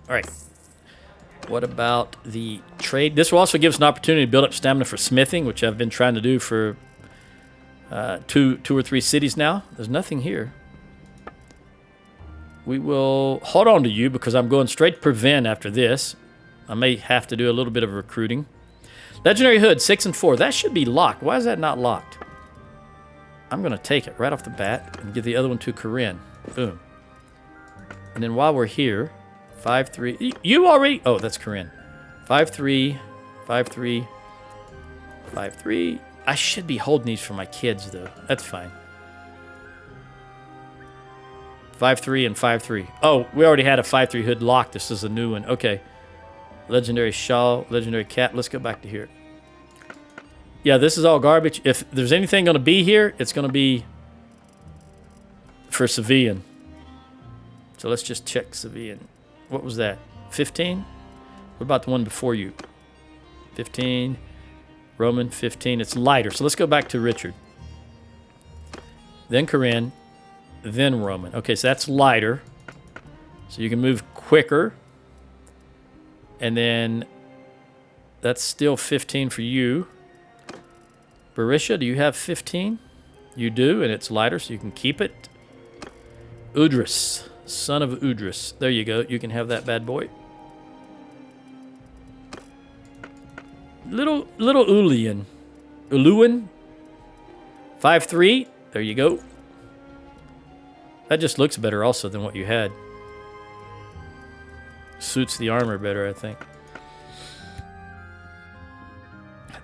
All right. What about the trade? This will also give us an opportunity to build up stamina for smithing, which I've been trying to do for two or three cities now. There's nothing here. We will hold on to you because I'm going straight to prevent after this. I may have to do a little bit of recruiting. Legendary Hood, 6 and 4. That should be locked. Why is that not locked? I'm going to take it right off the bat and give the other one to Corinne. Boom. And then while we're here, 5-3. You already... Oh, that's Corinne. 5-3, 5-3, 5-3. I should be holding these for my kids, though. That's fine. 5-3 and 5-3. Oh, we already had a 5-3 hood locked. This is a new one. Okay. Legendary shawl, legendary cap. Let's go back to here. Yeah, this is all garbage. If there's anything going to be here, it's going to be for civilian. So let's just check civilian. What was that? 15? What about the one before you? 15. Roman, 15. It's lighter. So let's go back to Richard. Then Corinne. Then Roman. Okay, so that's lighter. So you can move quicker. And then that's still 15 for you. Barisha, do you have 15? You do, and it's lighter, so you can keep it. Udris, son of Udris. There you go. You can have that bad boy. Little Ulian. Uluan. 5'3". There you go. That just looks better also than what you had. Suits the armor better, I think.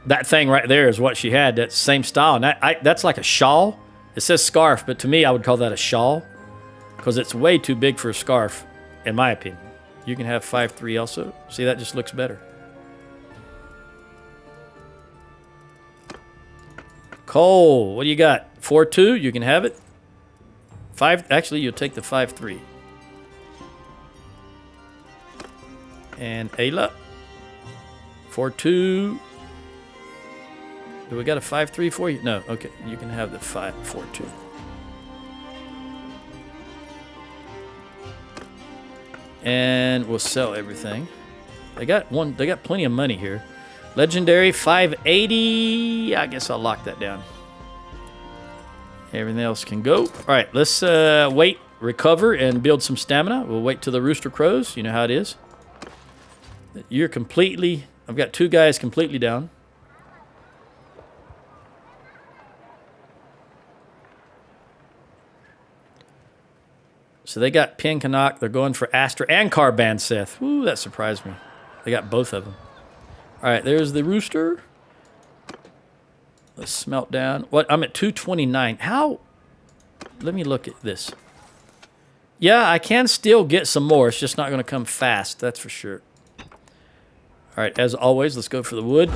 That thing right there is what she had. That same style. And that's like a shawl. It says scarf, but to me, I would call that a shawl. Because it's way too big for a scarf, in my opinion. You can have 5'3" also. See, that just looks better. Cole, what do you got? 4'2", you can have it. Actually, you'll take the 5'3". And Ayla, 4'2". Do we got a 5'3" for you? No, okay. You can have the 4'2". And we'll sell everything. They got plenty of money here. Legendary 580. I guess I'll lock that down. Everything else can go. All right, let's wait, recover, and build some stamina. We'll wait till the rooster crows. You know how it is. You're completely... I've got 2 guys completely down. So they got Pinkanak. They're going for Astra and Carbanseth. Ooh, that surprised me. They got both of them. All right, there's the rooster. Let's smelt down. What? I'm at 229. How? Let me look at this. Yeah, I can still get some more. It's just not going to come fast. That's for sure. All right, as always, let's go for the wood.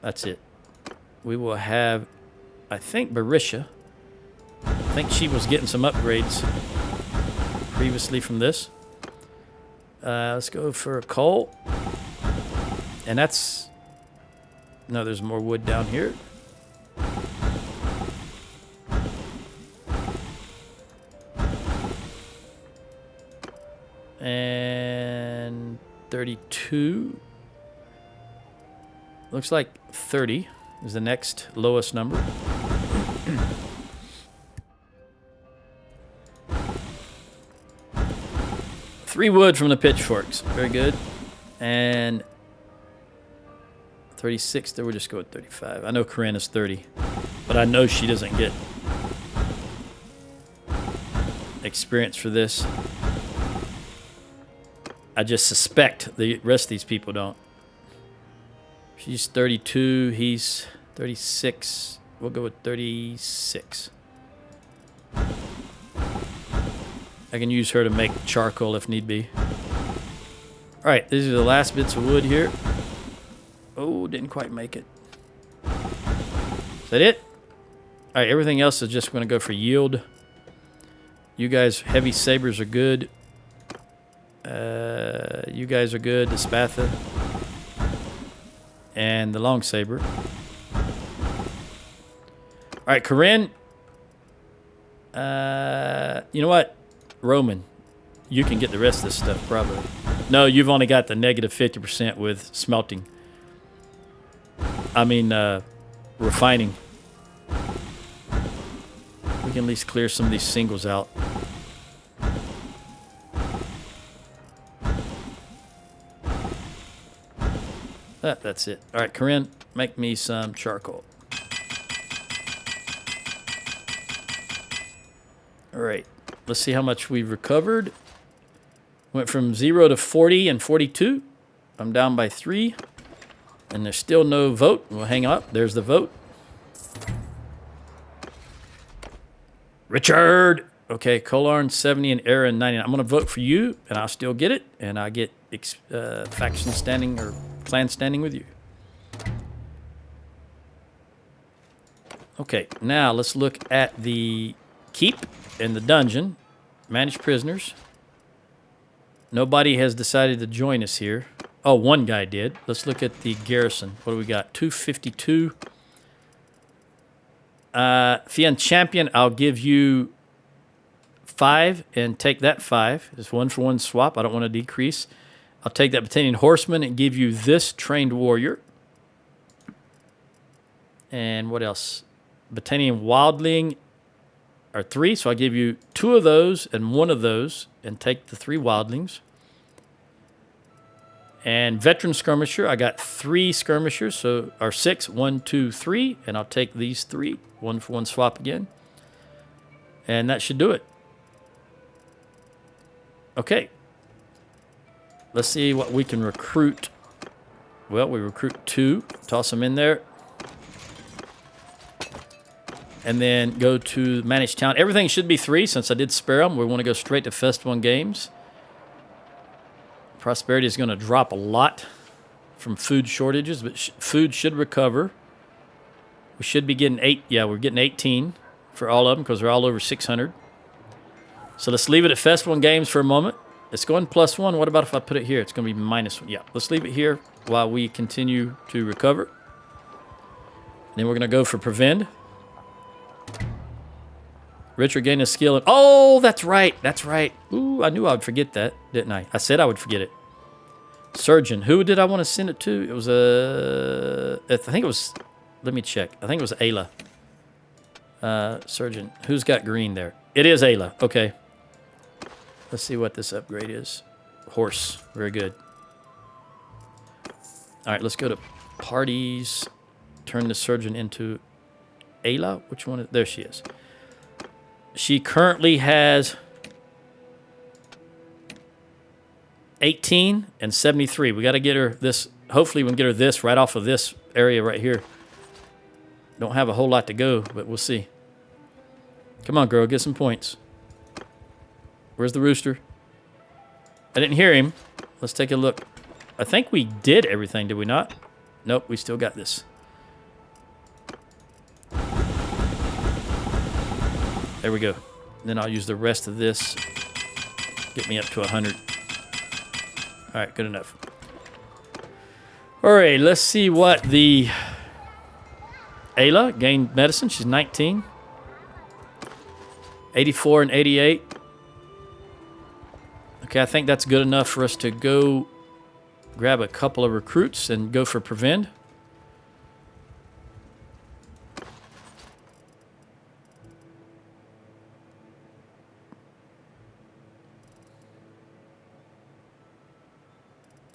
That's it. We will have, I think, Barisha. I think she was getting some upgrades previously from this. Let's go for a coal. And that's... No, there's more wood down here. And 32. Looks like 30 is the next lowest number. Three wood from the pitchforks. Very good. And 36. There, we'll just go with 35. I know Corinne is 30, but I know she doesn't get experience for this. I just suspect the rest of these people don't. She's 32. He's 36. We'll go with 36. I can use her to make charcoal if need be. All right, these are the last bits of wood here. Oh, didn't quite make it. Is that it? All right, everything else is just going to go for yield. You guys, heavy sabers are good. You guys are good. The Spatha. And the long saber. All right, Corinne. You know what? Roman, you can get the rest of this stuff probably. No, you've only got the negative 50% with smelting. I mean, refining. We can at least clear some of these singles out. That's it. All right, Corinne, make me some charcoal. All right, let's see how much we've recovered. Went from 0 to 40 and 42. I'm down by 3. And there's still no vote. We'll hang up. There's the vote. Richard! Okay, Kolarn 70 and Aaron 99. I'm going to vote for you, and I'll still get it. And I get faction standing or clan standing with you. Okay, now let's look at the keep and the dungeon. Manage prisoners. Nobody has decided to join us here. Oh, one guy did. Let's look at the garrison. What do we got? 252. Fian Champion, I'll give you 5 and take that 5. It's 1-for-1 swap. I don't want to decrease. I'll take that Battanian Horseman and give you this Trained Warrior. And what else? Battanian Wildling are 3, so I'll give you 2 of those and 1 of those and take the 3 Wildlings. And Veteran Skirmisher, I got 3 Skirmishers, so are 6, 1, 2, 3, and I'll take these 3. 1-for-1 swap again. And that should do it. Okay. Let's see what we can recruit. Well, we recruit 2. Toss them in there. And then go to Manage Town. Everything should be 3 since I did spare them. We want to go straight to Festival and Games. Prosperity is going to drop a lot from food shortages, but food should recover. We should be getting 8. Yeah, we're getting 18 for all of them because they're all over 600. So let's leave it at Festival and Games for a moment. It's going +1. What about if I put it here? It's going to be -1. Yeah, let's leave it here while we continue to recover. And then we're going to go for Prevent. Richard gained a skill. And oh, that's right. That's right. Ooh, I knew I would forget that, didn't I? I said I would forget it. Surgeon. Who did I want to send it to? It was I think it was... Let me check. I think it was Ayla. Surgeon. Who's got green there? It is Ayla. Okay. Let's see what this upgrade is. Horse. Very good. All right, let's go to parties. Turn the surgeon into Ayla. Which one? There she is. She currently has 18 and 73. We got to get her this. Hopefully we can get her this right off of this area right here. Don't have a whole lot to go, but we'll see. Come on, girl. Get some points. Where's the rooster? I didn't hear him. Let's take a look. I think we did everything, did we not? Nope, we still got this. There we go. Then I'll use the rest of this. Get me up to 100. All right, good enough. All right, let's see what the... Ayla gained medicine. She's 19. 84 and 88. Okay, I think that's good enough for us to go grab a couple of recruits and go for Prevent.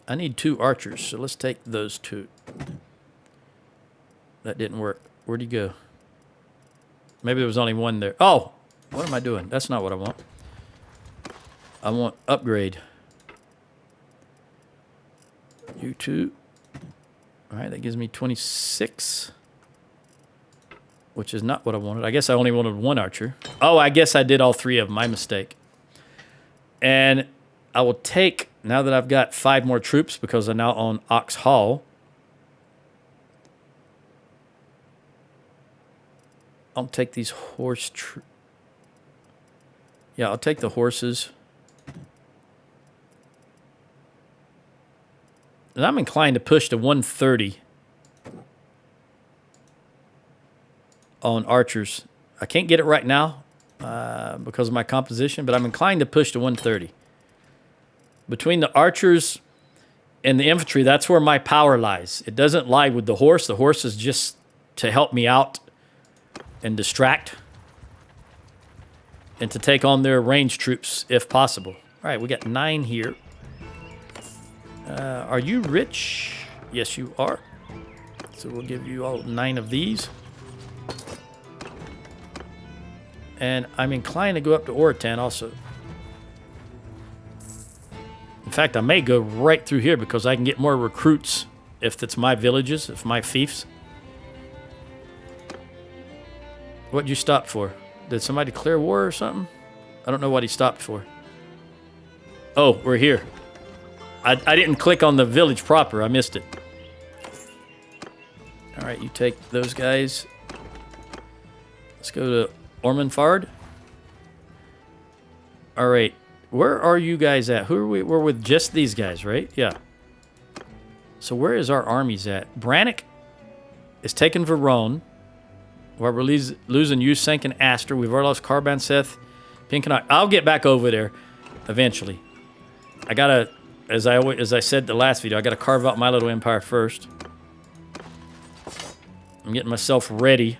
I need 2 archers, so let's take those 2. That didn't work. Where'd he go? Maybe there was only 1 there. Oh! What am I doing? That's not what I want. I want upgrade. You 2. Alright, that gives me 26. Which is not what I wanted. I guess I only wanted 1 archer. Oh, I guess I did all 3 of them. My mistake. And I will take, now that I've got 5 more troops because I'm now on Ox Hall, I'll take these horse... Yeah, I'll take the horses. And I'm inclined to push to 130 on archers. I can't get it right now because of my composition, but I'm inclined to push to 130. Between the archers and the infantry, that's where my power lies. It doesn't lie with the horse. The horse is just to help me out and distract and to take on their ranged troops if possible. All right, we got 9 here. Are you rich? Yes, you are. So we'll give you all 9 of these. And I'm inclined to go up to Oratan also. In fact, I may go right through here because I can get more recruits if it's my villages, if my fiefs. What'd you stop for? Did somebody declare war or something? I don't know what he stopped for. Oh, we're here. I didn't click on the village proper. I missed it. All right, you take those guys. Let's go to Ormondfard. All right. Where are you guys at? Who are we? We're with just these guys, right? Yeah. So where is our armies at? Brannock is taking Verone. While we're losing Usank and Aster. We've already lost Carbon, Seth, Pinkenot. I'll get back over there eventually. I gotta, as I said the last video, I gotta carve out my little empire first. I'm getting myself ready.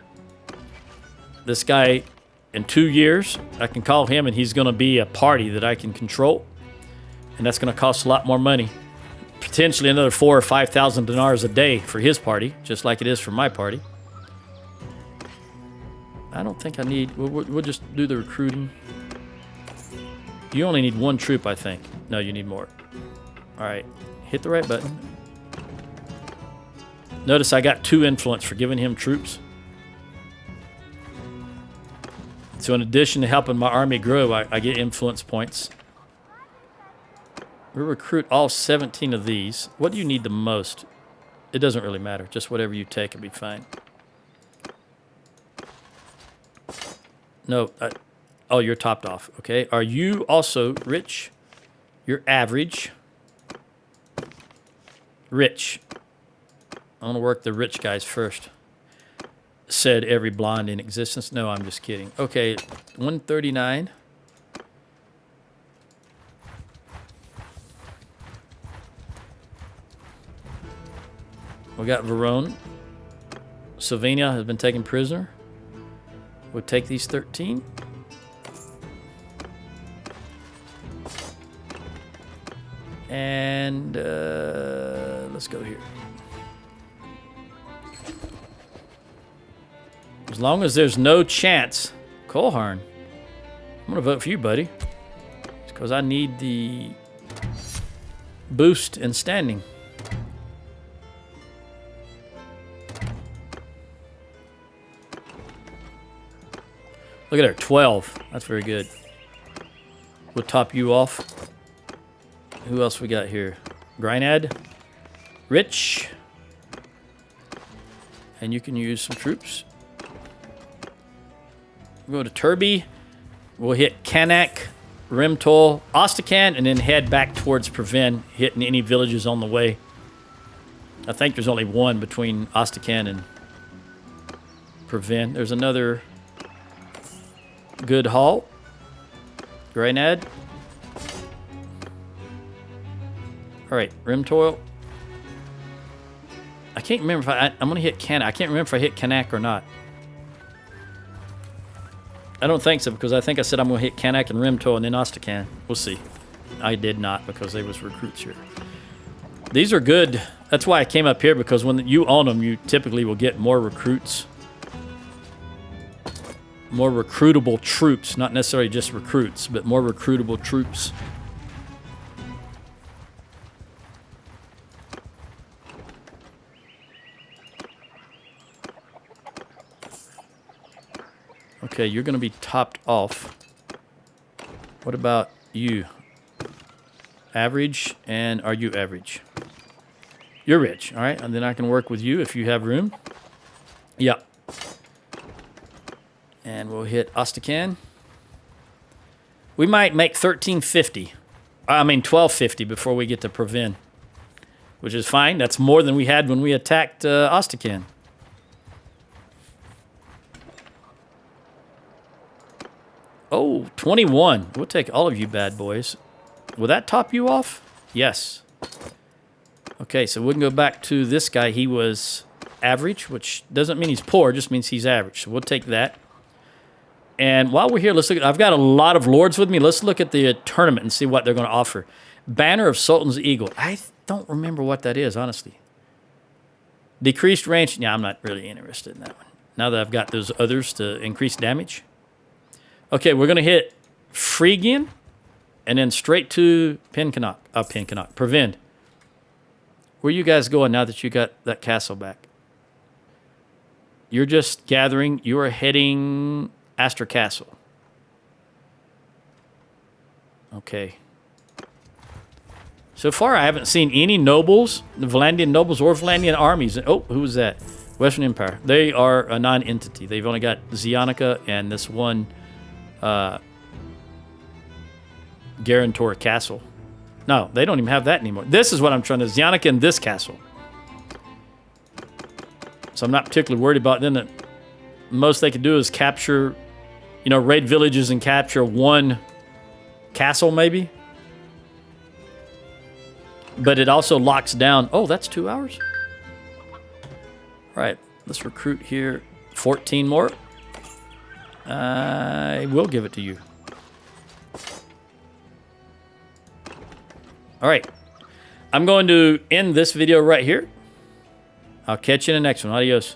This guy, in 2 years, I can call him and he's gonna be a party that I can control. And that's gonna cost a lot more money. Potentially another 4,000 or 5,000 dinars a day for his party, just like it is for my party. I don't think I need... We'll just do the recruiting. You only need 1 troop, I think. No, you need more. Alright. Hit the right button. Notice I got 2 influence for giving him troops. So in addition to helping my army grow, I get influence points. We'll recruit all 17 of these. What do you need the most? It doesn't really matter. Just whatever you take will be fine. No, oh, you're topped off. Okay. Are you also rich? You're average. Rich. I want to work the rich guys first. Said every blonde in existence. No, I'm just kidding. Okay, 139. We got Verone. Sylvania has been taken prisoner. We'll take these 13. And let's go here. As long as there's no chance, Colharn, I'm gonna vote for you, buddy. It's because I need the boost in standing. Look at her, 12. That's very good. We'll top you off. Who else we got here? Grynad. Rich. And you can use some troops. We'll go to Turby. We'll hit Kanak, Rimtol, Ostakan, and then head back towards Previn, hitting any villages on the way. I think there's only one between Ostakan and Previn. There's another... Good haul. Grynad. Alright, Rimtoil. I can't remember if I'm going to hit Kanak. I can't remember if I hit Kanak or not. I don't think so, because I think I said I'm going to hit Kanak and Rimtoil and then Ostakan. We'll see. I did not, because they was recruits here. These are good. That's why I came up here, because when you own them, you typically will get more recruits. More recruitable troops, not necessarily just recruits, but more recruitable troops. Okay, you're going to be topped off. What about you? Average, and are you average? You're rich, all right? And then I can work with you if you have room. Yep. And we'll hit Ostakan. We might make 1350. I mean 1250 before we get to Previn, which is fine. That's more than we had when we attacked Ostakan. Oh, 21. We'll take all of you bad boys. Will that top you off? Yes. Okay, so we can go back to this guy. He was average, which doesn't mean he's poor, just means he's average. So we'll take that. And while we're here, let's look at... I've got a lot of lords with me. Let's look at the tournament and see what they're going to offer. Banner of Sultan's Eagle. I don't remember what that is, honestly. Decreased range. Yeah, I'm not really interested in that one. Now that I've got those others to increase damage. Okay, we're going to hit Phrygian and then straight to Previn. Where are you guys going now that you got that castle back? You're just gathering. You are heading... Aster Castle. Okay. So far, I haven't seen any nobles, the Valandian nobles or Valandian armies. Oh, who was that? Western Empire. They are a non-entity. They've only got Zionica and this one Guarantor Castle. No, they don't even have that anymore. This is what I'm trying to... Zionica and this castle. So I'm not particularly worried about them. The most they could do is capture, you know, raid villages and capture one castle maybe. But it also locks down... Oh, that's 2 hours? All right, let's recruit here. 14 more. I will give it to you. All right. I'm going to end this video right here. I'll catch you in the next one. Adios.